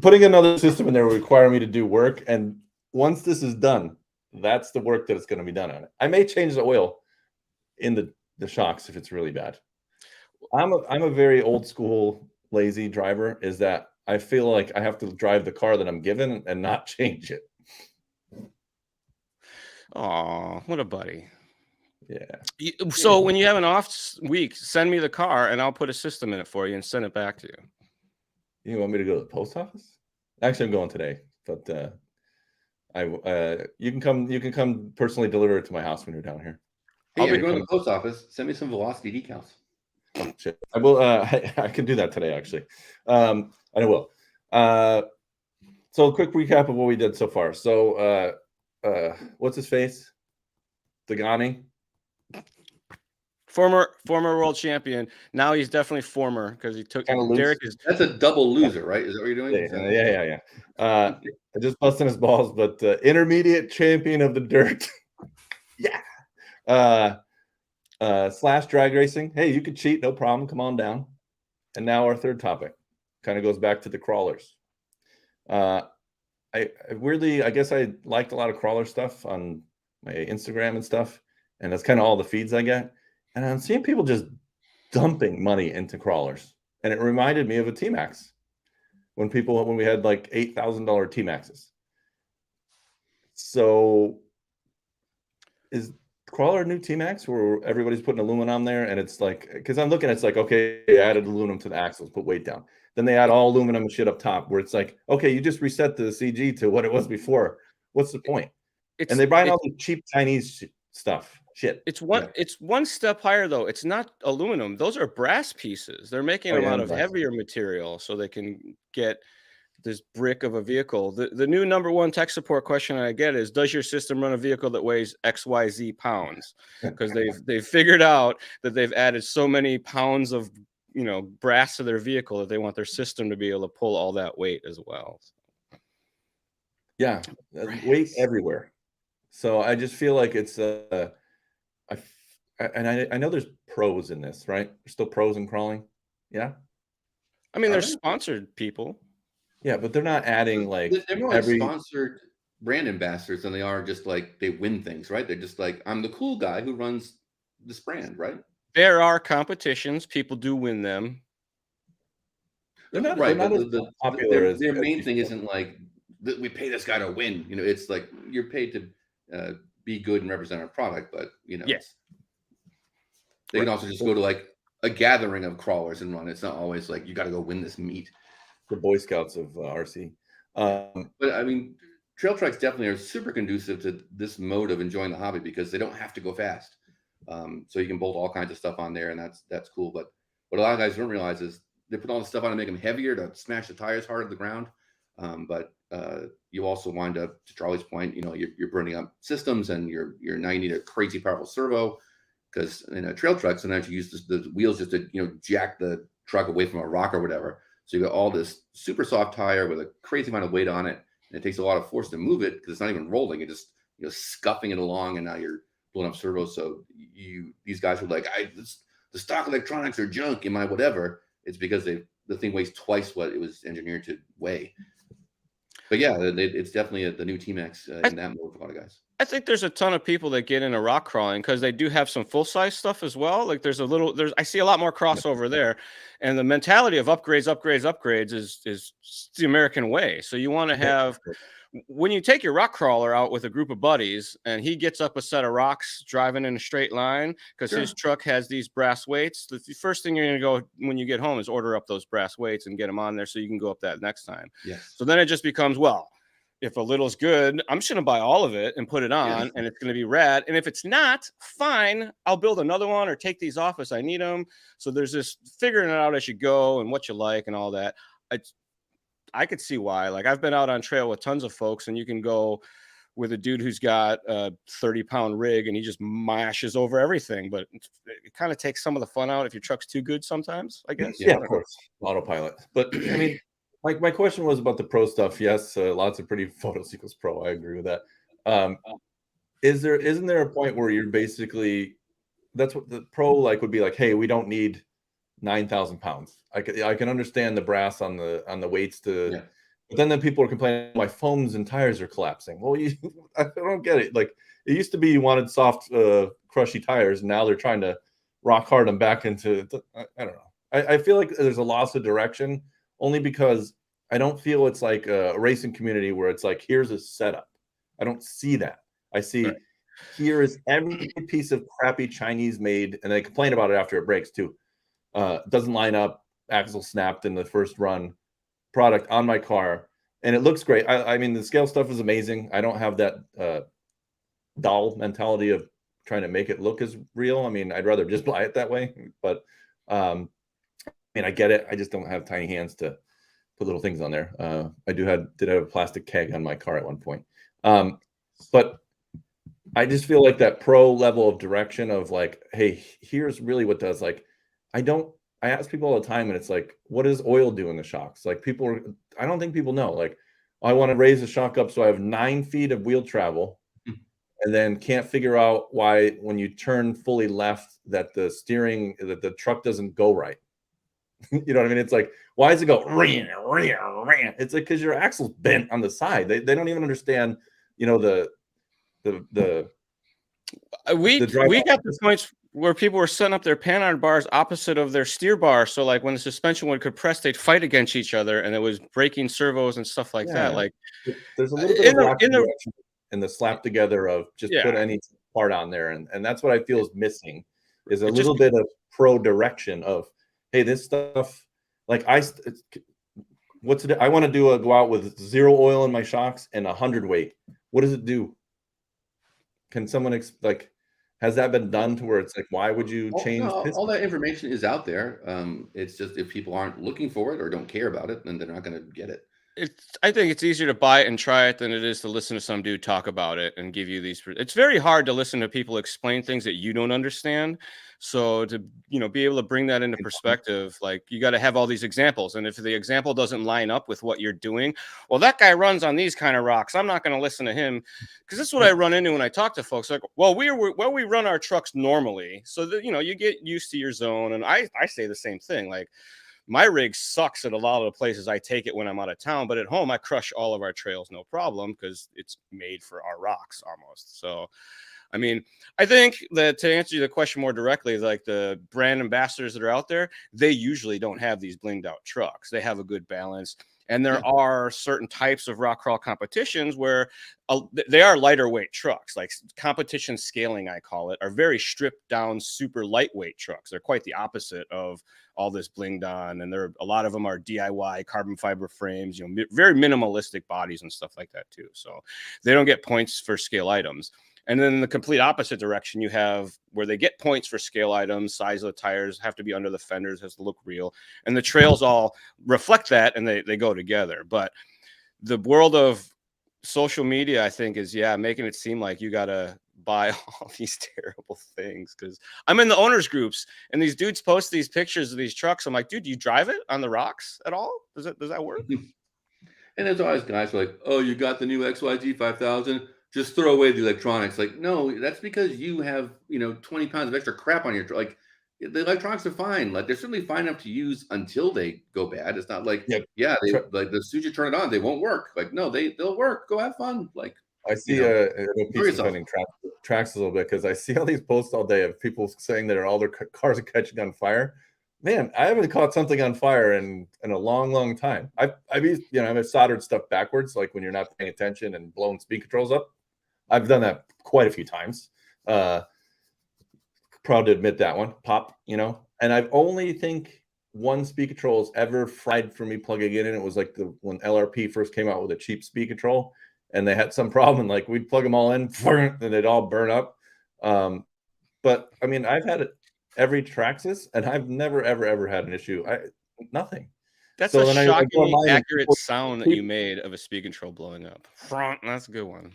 Putting another system in there will require me to do work, and once this is done, that's the work that it's going to be done on it. I may change the oil in the shocks if it's really bad. I'm a very old school lazy driver, is that I feel like I have to drive the car that I'm given and not change it. Aw, what a buddy. Yeah. So when you have an off week, send me the car and I'll put a system in it for you and send it back to you. You want me to go to the post office? Actually, I'm going today, but you can come personally deliver it to my house when you're down here. Hey, you're going to the post office. Send me some Velocity decals. Oh, shit. I will. I can do that today, actually. I will. So a quick recap of what we did so far. So what's his face? Dagani. Former world champion. Now he's definitely former because he took Derek is. That's a double loser, right? Is that what you're doing? Yeah. I just busting his balls, but intermediate champion of the dirt. Yeah. Slash drag racing. Hey, you could cheat, no problem. Come on down. And now our third topic kind of goes back to the crawlers. I weirdly, I guess I liked a lot of crawler stuff on my Instagram and stuff, and that's kind of all the feeds I get. And I'm seeing people just dumping money into crawlers, and it reminded me of a T-Maxx when we had like $8,000 T-Maxes. So is crawler a new T-Maxx where everybody's putting aluminum there, and it's like, because I'm looking, it's like, okay, they added aluminum to the axles, put weight down. Then they add all aluminum and shit up top, where it's like, okay, you just reset the CG to what it was before. What's the point? And they buy all the cheap Chinese stuff. Shit. It's one step higher though. It's not aluminum. Those are brass pieces. They're making them out of heavier material so they can get this brick of a vehicle. The new number one tech support question I get is, does your system run a vehicle that weighs XYZ pounds? Because they've figured out that they've added so many pounds of brass to their vehicle that they want their system to be able to pull all that weight as well. Yeah, weight everywhere. So I just feel like it's I know there's pros in this, right? There's still pros in crawling. Yeah. I mean, there's sponsored people. Yeah, but they're not adding like they're more like sponsored brand ambassadors than they are just like they win things, right? They're just like, I'm the cool guy who runs this brand, right? There are competitions. People do win them. They're not right. They're not but popular their main thing isn't like we pay this guy to win. It's like you're paid to be good and represent our product, but yes. They can also just go to like a gathering of crawlers and run. It's not always like you got to go win this meet. The Boy Scouts of RC. But I mean, trail tracks definitely are super conducive to this mode of enjoying the hobby because they don't have to go fast. So you can bolt all kinds of stuff on there, and that's cool. But what a lot of guys don't realize is they put all the stuff on to make them heavier to smash the tires hard to the ground. But you also wind up, to Charlie's point, you're burning up systems, and now you need a crazy powerful servo. because in a trail truck, sometimes you use the wheels just to jack the truck away from a rock or whatever. So you got all this super soft tire with a crazy amount of weight on it, and it takes a lot of force to move it because it's not even rolling; it just scuffing it along, and now you're blowing up servos. So these guys were like, the stock electronics are junk in my whatever. It's because the thing weighs twice what it was engineered to weigh. But yeah, it's definitely the new T-Maxx in that mode for a lot of guys. I think there's a ton of people that get into rock crawling because they do have some full size stuff as well. Like I see a lot more crossover there, and the mentality of upgrades is the American way. So you want to have, when you take your rock crawler out with a group of buddies and he gets up a set of rocks driving in a straight line because his truck has these brass weights, the first thing you're going to go when you get home is order up those brass weights and get them on there so you can go up that next time. Yes. So then it just becomes, well, if a little's good, I'm just going to buy all of it and put it on, and it's going to be rad. And if it's not, fine, I'll build another one or take these off as I need them. So there's this figuring it out as you go and what you like and all that. I could see why. Like, I've been out on trail with tons of folks, and you can go with a dude who's got a 30-pound rig and he just mashes over everything. But it kind of takes some of the fun out if your truck's too good sometimes, I guess. Yeah, of course. Autopilot. But I mean, my question was about the pro stuff. Yes, lots of pretty photos equals pro. I agree with that. Isn't there a point where you're basically, that's what the pro like would be like, hey, we don't need 9,000 pounds. I can understand the brass on the weights but then people are complaining my foams and tires are collapsing. Well, I don't get it. Like, it used to be you wanted soft, crushy tires. Now they're trying to rock hard them back into, I don't know. I feel like there's a loss of direction only because I don't feel it's like a racing community where it's like, here's a setup. I don't see that. I see here is every piece of crappy Chinese made, and they complain about it after it breaks too. Doesn't line up, axle snapped in the first run product on my car, and it looks great. I mean, the scale stuff is amazing. I don't have that doll mentality of trying to make it look as real. I mean, I'd rather just buy it that way, but I mean, I get it. I just don't have tiny hands to put little things on there. I did have a plastic keg on my car at one point, but I just feel like that pro level of direction of like, hey, here's really what does. Like, I ask people all the time, and it's like, what does oil do in the shocks? Like, I don't think people know. Like, I want to raise the shock up so I have 9 feet of wheel travel, and then can't figure out why when you turn fully left that the truck doesn't go right. You know what I mean? It's like, why does it go? It's like because your axle's bent on the side. They don't even understand. We got the points where people were setting up their panhard bars opposite of their steer bar. So like when the suspension would compress, they'd fight against each other, and it was breaking servos and stuff like that. Like, there's a little bit of in the slap together of just put any part on there, and that's what I feel is missing, is a little bit of pro direction of, hey, this stuff, like I want to go out with 0 oil in my shocks and 100 weight. What does it do? Can someone has that been done to where it's like, why would you change? All that information is out there. It's just if people aren't looking for it or don't care about it, then they're not going to get it. I think it's easier to buy it and try it than it is to listen to some dude talk about it and give you these. It's very hard to listen to people explain things that you don't understand. So to be able to bring that into perspective, like, you got to have all these examples. And if the example doesn't line up with what you're doing, well, that guy runs on these kind of rocks, I'm not going to listen to him, because this is what I run into when I talk to folks. Like, well, we run our trucks normally, so that you get used to your zone. And I say the same thing. Like, my rig sucks at a lot of the places I take it when I'm out of town, but at home I crush all of our trails, no problem, because it's made for our rocks almost. So, I mean, I think that to answer the question more directly, like the brand ambassadors that are out there, they usually don't have these blinged out trucks. They have a good balance. And there are certain types of rock crawl competitions where they are lighter weight trucks, like competition scaling, I call it, are very stripped down, super lightweight trucks. They're quite the opposite of all this blinged on. And a lot of them are DIY carbon fiber frames, very minimalistic bodies and stuff like that too. So they don't get points for scale items. And then in the complete opposite direction, you have where they get points for scale items, size of the tires have to be under the fenders, has to look real. And the trails all reflect that, and they go together. But the world of social media, I think, is, making it seem like you got to buy all these terrible things because I'm in the owners groups and these dudes post these pictures of these trucks. I'm like, dude, do you drive it on the rocks at all? Does that work? And there's always guys who are like, oh, you got the new XYZ 5000, just throw away the electronics. Like, no, that's because you have, 20 pounds of extra crap on your truck. Like, the electronics are fine. Like, they're certainly fine enough to use until they go bad. It's not like, Yeah. they like as soon as you turn it on, they won't work. Like, no, they'll work. Go have fun. Like, I see know, a piece defending tracks a little bit because I see all these posts all day of people saying that all their cars are catching on fire. Man, I haven't caught something on fire in a long time. I've used, I've soldered stuff backwards, like when you're not paying attention and blowing speed controls up. I've done that quite a few times. Proud to admit that one pop, and I've only think one speed control has ever fried for me plugging it in. It was like when LRP first came out with a cheap speed control and they had some problem, like we'd plug them all in and they'd all burn up. But I mean, I've had every Traxxas and I've never ever had an issue. Nothing. That's So a then I shockingly go online and accurate people- sound that you made of a speed control blowing up. That's a good one.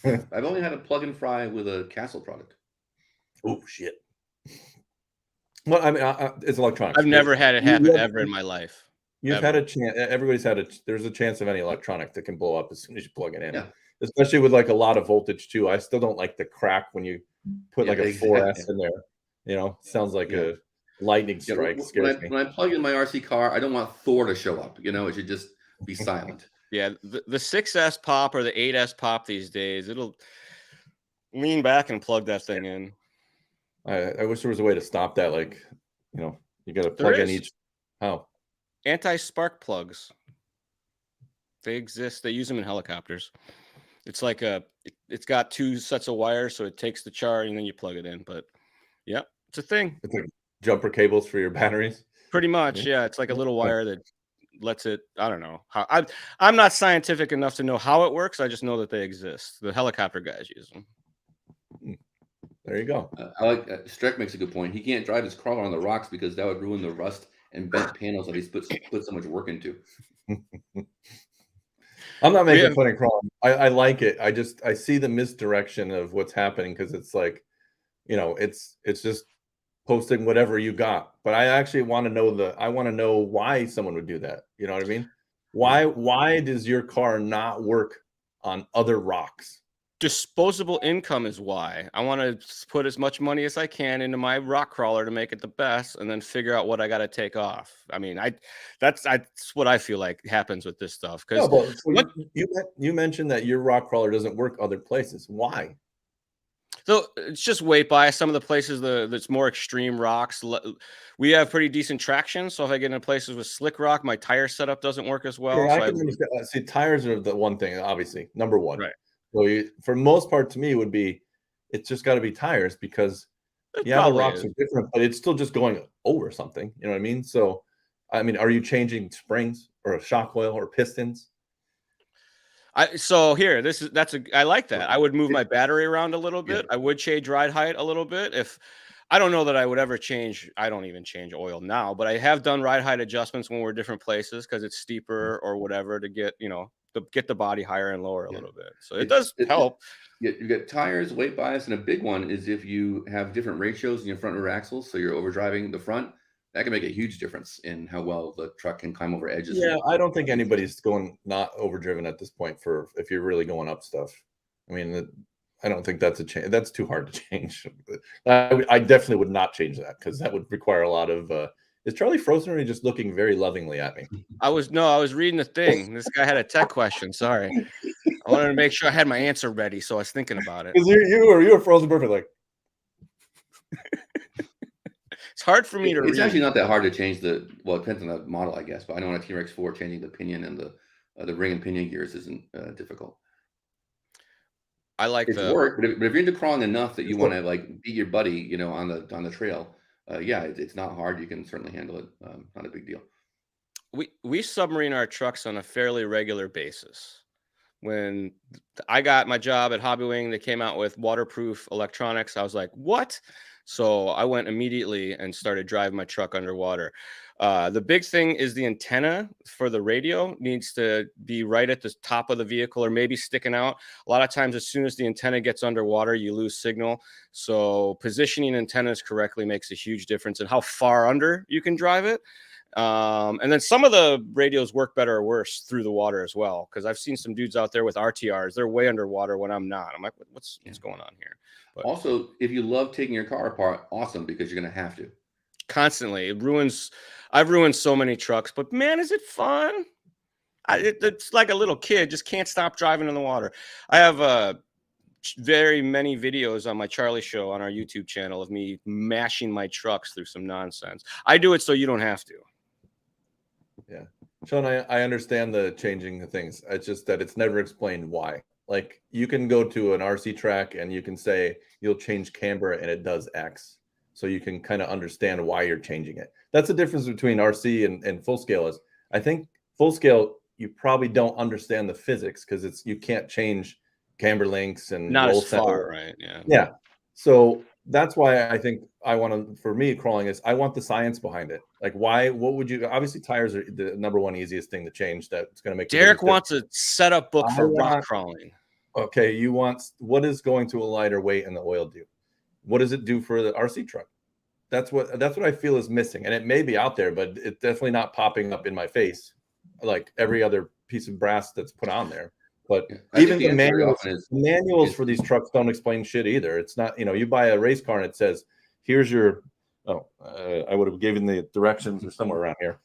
I've only had a plug and fry with a Castle product. Oh shit. Well, I mean, it's electronics. I've never had it happen You have- ever in my life. You've ever. had a chance. Everybody's had there's a chance of any electronic that can blow up as soon as you plug it in. Yeah. Especially with like a lot of voltage too. I still don't like the crack when you put Yeah, like a exactly. 4S in there. Sounds like Yeah. a lightning Yeah, strike. when Scares me. I plug in my RC car, I don't want Thor to show up. It should just be silent. Yeah, the 6S pop or the 8S pop these days, it'll lean back and plug that thing in. I wish there was a way to stop that. Like, you got to There plug in is. each. How? Anti-spark plugs. They exist. They use them in helicopters. It's like it's got two sets of wires, so it takes the charge and then you plug it in. But yeah, it's a thing. It's like jumper cables for your batteries. Pretty much, yeah. It's like a little wire that lets it. I don't know how. I'm not scientific enough to know how it works. I just know that they exist. The helicopter guys use them. There you go. I like Streck makes a good point. He can't drive his crawler on the rocks because that would ruin the rust and bent panels that he's put so much work into. I'm not making fun of crawling. I like it. I see the misdirection of what's happening because it's like, it's just posting whatever you got. But I actually want to know why someone would do that. You know what I mean? Why does your car not work on other rocks? Disposable income is why. I want to put as much money as I can into my rock crawler to make it the best and then figure out what I got to take off. I mean, that's what I feel like happens with this stuff. Because you mentioned that your rock crawler doesn't work other places. Why? So it's just weight bias. Some of the places that's more extreme rocks, we have pretty decent traction. So if I get into places with slick rock, my tire setup doesn't work as well. Yeah, I can understand. See, tires are the one thing, obviously, number one. Right. So for most part, to me, would be it's just got to be tires because the rocks are different, but it's still just going over something. You know what I mean? So, I mean, are you changing springs or shock oil or pistons? I like that. I would move my battery around a little bit. I would change ride height a little bit. If I don't know that I would ever change, I don't even change oil now, but I have done ride height adjustments when we're different places because it's steeper or whatever to get, get the body higher and lower a little bit. So it does help. You get tires, weight bias, and a big one is if you have different ratios in your front and rear axles, so you're overdriving the front, that can make a huge difference in how well the truck can climb over edges. Yeah, I don't think anybody's going not overdriven at this point for if you're really going up stuff. I mean, I don't think that's a change. That's too hard to change. I definitely would not change that because that would require a lot of. Is Charlie frozen or just looking very lovingly at me? I was reading the thing. This guy had a tech question. Sorry. I wanted to make sure I had my answer ready, so I was thinking about it. Because you were frozen perfect, like. It's hard for me to read. It's actually not that hard to change it depends on the model, I guess. But I know on a T-Rex 4, changing the pinion and the ring and pinion gears isn't difficult. I like it's work, but if you're into crawling enough that you want to like beat your buddy, on the trail, it's not hard. You can certainly handle it. Not a big deal. We submarine our trucks on a fairly regular basis. When I got my job at Hobby Wing, they came out with waterproof electronics. I was like, what? So I went immediately and started driving my truck underwater. The big thing is the antenna for the radio needs to be right at the top of the vehicle or maybe sticking out. A lot of times, as soon as the antenna gets underwater, you lose signal. So positioning antennas correctly makes a huge difference in how far under you can drive it. And then some of the radios work better or worse through the water as well. Because I've seen some dudes out there with RTRs, they're way underwater when I'm not. I'm like, what's going on here? But Also, if you love taking your car apart, awesome, because you're going to have to. constantly, I've ruined so many trucks, but man, is it fun? It's like a little kid, just can't stop driving in the water. I have very many videos on my Charlie show on our YouTube channel of me mashing my trucks through some nonsense. I do it so you don't have to. Yeah. Sean, I understand the changing the things. It's just that it's never explained why. Like you can go to an RC track and you can say you'll change camber and it does X. So you can kind of understand why you're changing it. That's the difference between RC and full scale is I think full scale, you probably don't understand the physics because you can't change camber links and Not roll as far, center. right? Yeah. Yeah. So that's why I think I want to, for me, crawling is I want the science behind it. Like why, what would you, obviously tires are the number one easiest thing to change that's going to make Derek wants a setup book for rock want- crawling. Okay. You want, what is going to a lighter weight and the oil do? What does it do for the RC truck? That's what I feel is missing. And it may be out there, but it's definitely not popping up in my face like every other piece of brass that's put on there. But I even think the answer very manuals, often is- manuals for these trucks don't explain shit either. It's not, you buy a race car and it says, here's your, I would have given the directions or somewhere around here.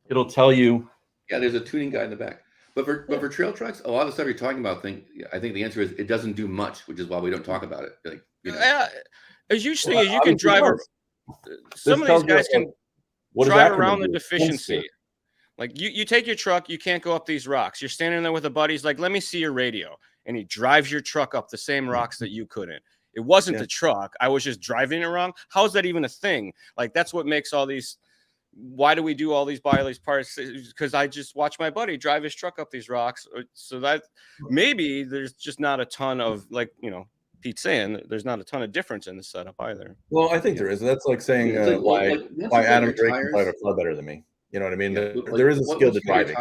It'll tell you. Yeah, there's a tuning guide in the back. But for trail trucks, a lot of the stuff you're talking about, I think the answer is it doesn't do much, which is why we don't talk about it. Like, As you say, you can drive. Some of these guys can drive around the deficiency. Like you take your truck, you can't go up these rocks. You're standing there with a buddy. He's like, let me see your radio. And he drives your truck up the same rocks that you couldn't. It wasn't the truck. I was just driving it wrong. How is that even a thing? Like, that's what makes all these. Why do we do all these parts? Because I just watch my buddy drive his truck up these rocks. So that maybe there's just not a ton of Pete's saying there's not a ton of difference in the setup either. Well, I think there is. That's like saying why Adam Drake can drive a car better than me. You know what I mean? There is a skill to driving.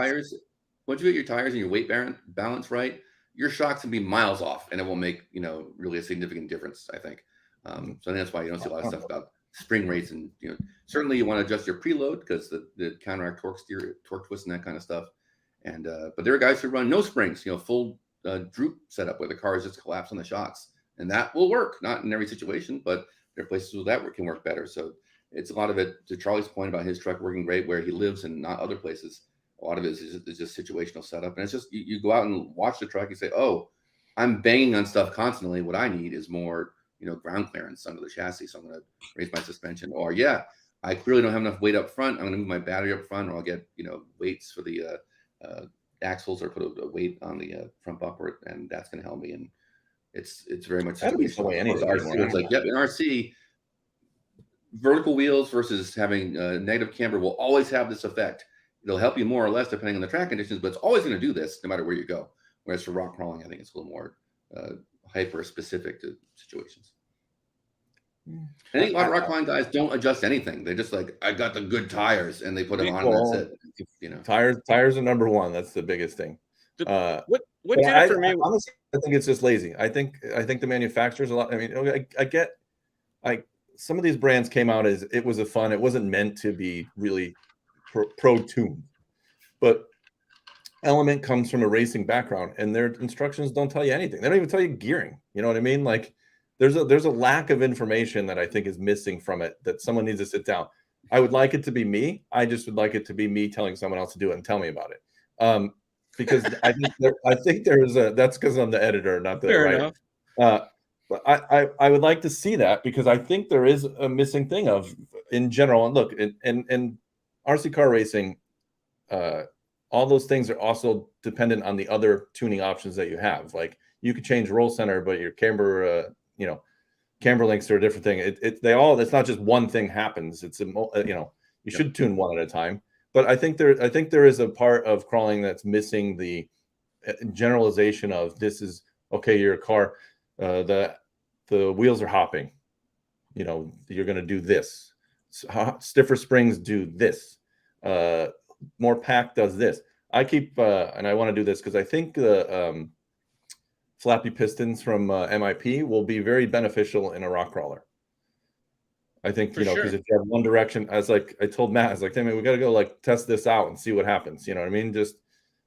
Once you get your tires and your weight balance right, your shocks can be miles off, and it will make really a significant difference. I think. So I think that's why you don't see a lot of stuff about spring rates, and certainly you want to adjust your preload because the counteract torque twist and that kind of stuff. And but there are guys who run no springs, full droop setup where the cars just collapse on the shocks. And that will work, not in every situation, but there are places where that can work better. So it's a lot of it, to Charlie's point about his truck working great where he lives and not other places. A lot of it is just situational setup. And it's just, you go out and watch the truck, you say, oh, I'm banging on stuff constantly. What I need is more, ground clearance under the chassis. So I'm going to raise my suspension. Or, yeah, I clearly don't have enough weight up front. I'm going to move my battery up front, or I'll get, weights for the axles, or put a weight on the front bumper, and that's going to help me. And it's very much that'll be the way anything. It's like, in RC, vertical wheels versus having negative camber will always have this effect. It'll help you more or less depending on the track conditions, but it's always going to do this no matter where you go. Whereas for rock crawling, I think it's a little more hyper specific to situations. I think a lot of rock crawling guys don't adjust anything. They're just like, I got the good tires, and they put them on, and that's it. Tires are number one. That's the biggest thing. What did it for me? Honestly, I think it's just lazy. I think the manufacturers a lot. I mean, I get some of these brands came out as it was it wasn't meant to be really pro tuned, but Element comes from a racing background, and their instructions don't tell you anything. They don't even tell you gearing. You know what I mean? Like there's a lack of information that I think is missing from it that someone needs to sit down. I would like it to be me. I just would like it to be me telling someone else to do it and tell me about it. Because I think there is that's because I'm the editor, not the writer. But I would like to see that, because I think there is a missing thing of, in general, and look, in RC car racing, all those things are also dependent on the other tuning options that you have. Like you could change roll center, but your camber, camber links are a different thing. It's not just one thing happens. It's you should tune one at a time. But I think there is a part of crawling that's missing the generalization of this is okay. Your car, the wheels are hopping. you know, you're going to do this. Stiffer springs do this. More pack does this. I keep, and I want to do this because I think the flappy pistons from MIP will be very beneficial in a rock crawler. I think, you know, because if you have one direction, as like I told Matt, I was like, hey, man, we got to go like test this out and see what happens. You know what I mean? Just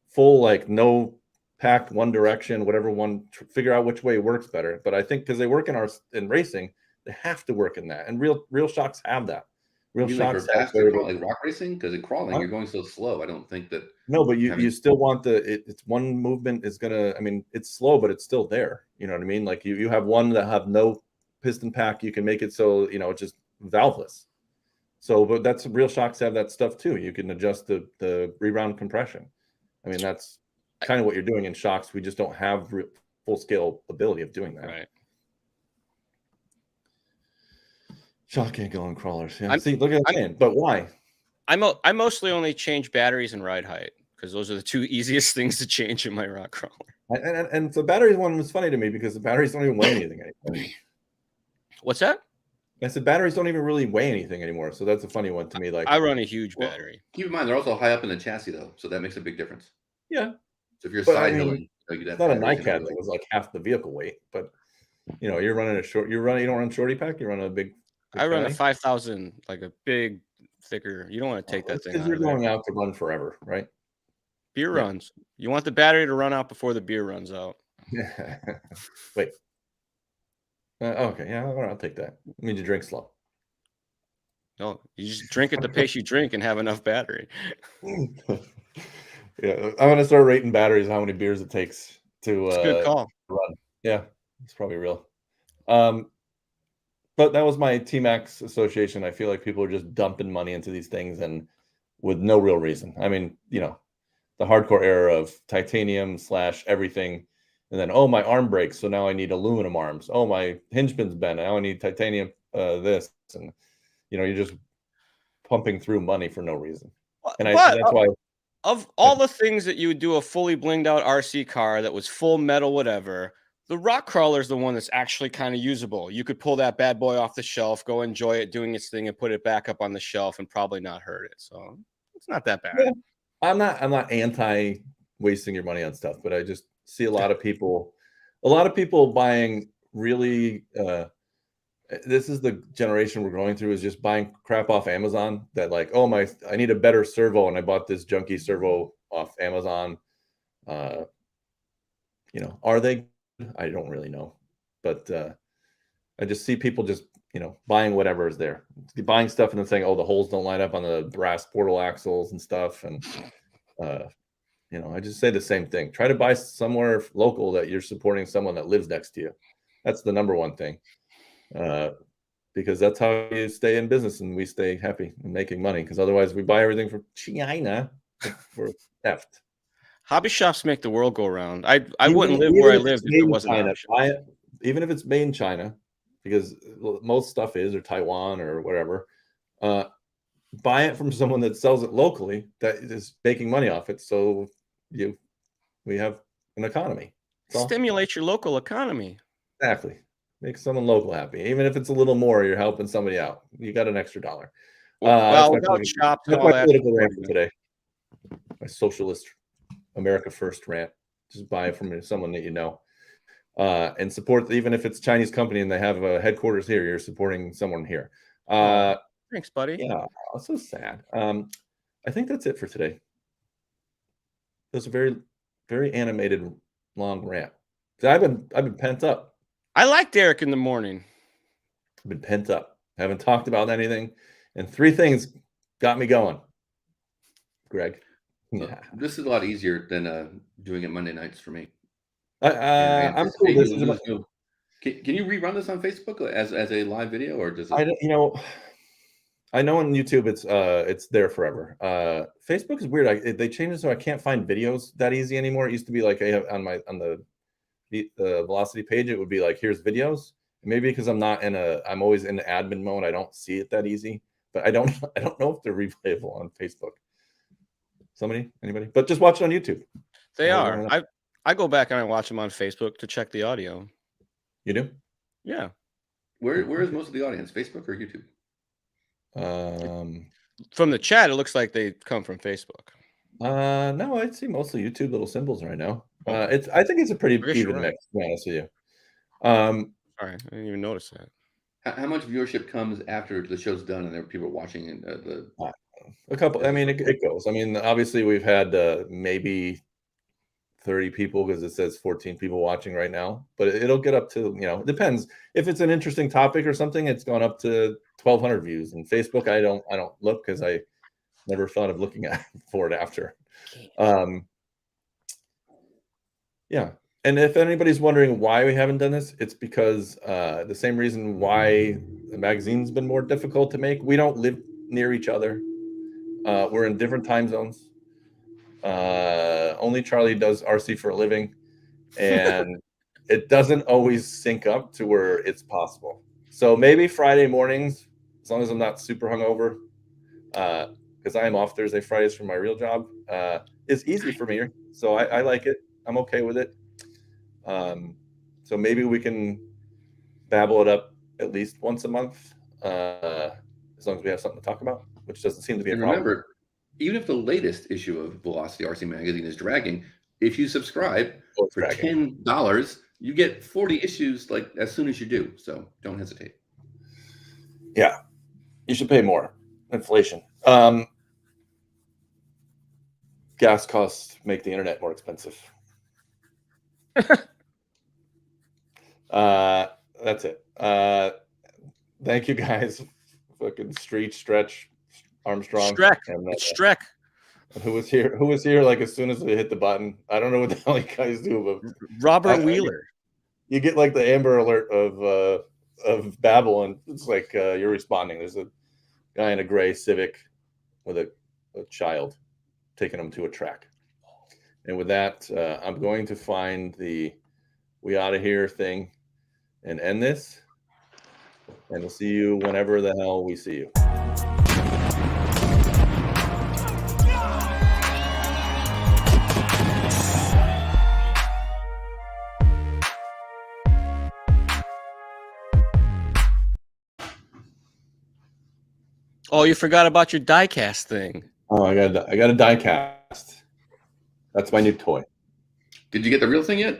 full, like no pack one direction, whatever one, figure out which way works better. But I think because they work in racing, they have to work in that. And real shocks have that. Real shocks like rock racing, because in crawling, you're going so slow. I don't think that. No, but you still want it's one movement is gonna. I mean, it's slow, but it's still there. You know what I mean? Like you have one that have no piston pack. You can make it so you know it's just valveless. So, but that's real shocks have that stuff too. You can adjust the rebound compression. I mean, that's kind of what you're doing in shocks. We just don't have full scale ability of doing that. Right. Shock ain't going crawlers. Yeah. See, look at that. But why? I mostly only change batteries and ride height because those are the two easiest things to change in my rock crawler. And the batteries one was funny to me because the batteries don't even weigh anything anymore. What's that? I said batteries don't even really weigh anything anymore. So that's a funny one to me. Like I run a huge battery. Keep in mind they're also high up in the chassis though, so that makes a big difference. Yeah. So if you're side hilling, it's not a NICAD that was like half the vehicle weight, but you know, you're running a short. You don't run shorty pack. You run a big. I run a 5,000, like a big, thicker. You don't want to take that thing. Because you're going out to run forever, right? Beer runs. You want the battery to run out before the beer runs out. Wait. Okay, yeah, I'll take that. It means you drink slow. No, you just drink at the pace you drink and have enough battery. Yeah, I'm gonna start rating batteries, how many beers it takes to it's a good call. Run. Yeah, it's probably real. But that was my T-Maxx association. I feel like people are just dumping money into these things and with no real reason. I mean, you know, the hardcore era of titanium / everything. And then, oh, my arm breaks, so now I need aluminum arms. Oh, my hinge pin's bent. Now I need titanium this. And, you know, you're just pumping through money for no reason. And that's why. Of all the things that you would do a fully blinged out RC car that was full metal, whatever, the rock crawler is the one that's actually kind of usable. You could pull that bad boy off the shelf, go enjoy it doing its thing, and put it back up on the shelf and probably not hurt it. So it's not that bad. Yeah. I'm not anti wasting your money on stuff, but I just see a lot of people buying really this is the generation we're going through, is just buying crap off Amazon that like, oh I need a better servo and I bought this junky servo off Amazon. You know, are they? I don't really know, but I just see people just, you know, buying whatever is there, buying stuff and then saying, oh, the holes don't line up on the brass portal axles and stuff. And, you know, I just say the same thing. Try to buy somewhere local that you're supporting someone that lives next to you. That's the number one thing, because that's how you stay in business and we stay happy and making money. Because otherwise we buy everything from China for theft. Hobby shops make the world go around. I wouldn't live where I lived if it wasn't China. Even if it's made in China, because most stuff is, or Taiwan or whatever, buy it from someone that sells it locally that is making money off it. So we have an economy. Stimulate your local economy. Exactly. Make someone local happy. Even if it's a little more, you're helping somebody out. You got an extra $1. Well, without shops, that's my political rant for today. My socialist America First rant. Just buy it from someone that you know, and support. Even if it's a Chinese company and they have a headquarters here, you're supporting someone here. Thanks, buddy. Yeah, that's so sad. I think that's it for today. It was a very, very animated long rant. I've been pent up. I like Derek in the morning. I've been pent up. I haven't talked about anything, and 3 things got me going. Greg. Yeah. This is a lot easier than doing it Monday nights for me. I'm cool. Can you rerun this on Facebook as a live video, or does it? I know on YouTube it's there forever. Facebook is weird. They changed it so I can't find videos that easy anymore. It used to be like on the Velocity page, it would be like, here's videos. Maybe because I'm always in the admin mode, I don't see it that easy. But I don't know if they're replayable on Facebook. Anybody? But just watch it on YouTube. They are. I go back and I watch them on Facebook to check the audio. You do? Yeah. Where is most of the audience? Facebook or YouTube? From the chat, it looks like they come from Facebook. No, I see mostly YouTube little symbols right now. Okay. I think it's a pretty I guess you're even right. mix, to be honest with you. All right, I didn't even notice that. How much viewership comes after the show's done and there are people watching and a couple. I mean, it goes. I mean, obviously, we've had maybe 30 people because it says 14 people watching right now, but it'll get up to, it depends. If it's an interesting topic or something, it's gone up to 1,200 views. And Facebook, I don't look because I never thought of looking at for it after. Yeah. And if anybody's wondering why we haven't done this, it's because the same reason why the magazine's been more difficult to make. We don't live near each other. We're in different time zones. Only Charlie does RC for a living, and it doesn't always sync up to where it's possible. So maybe Friday mornings, as long as I'm not super hungover, because I am off Thursday, Fridays from my real job, is easy for me. So I like it. I'm okay with it. So maybe we can babble it up at least once a month, as long as we have something to talk about, which doesn't seem to be a problem. Remember, even if the latest issue of Velocity RC Magazine is dragging, if you subscribe for $10, you get 40 issues like as soon as you do. So don't hesitate. Yeah, you should pay more. Inflation. Gas costs make the internet more expensive. That's it. Thank you guys. Fucking Stretch Armstrong. Streck. And, It's Streck. Who was here like as soon as they hit the button. I don't know what the hell you guys do, but Robert Wheeler. You get like the Amber Alert of Babble, and it's like you're responding. There's a guy in a gray Civic with a child taking him to a track. And with that, I'm going to find the "we out of here" thing and end this. And we'll see you whenever the hell we see you. Oh, you forgot about your diecast thing. Oh, I got a die cast. That's my new toy. Did you get the real thing yet?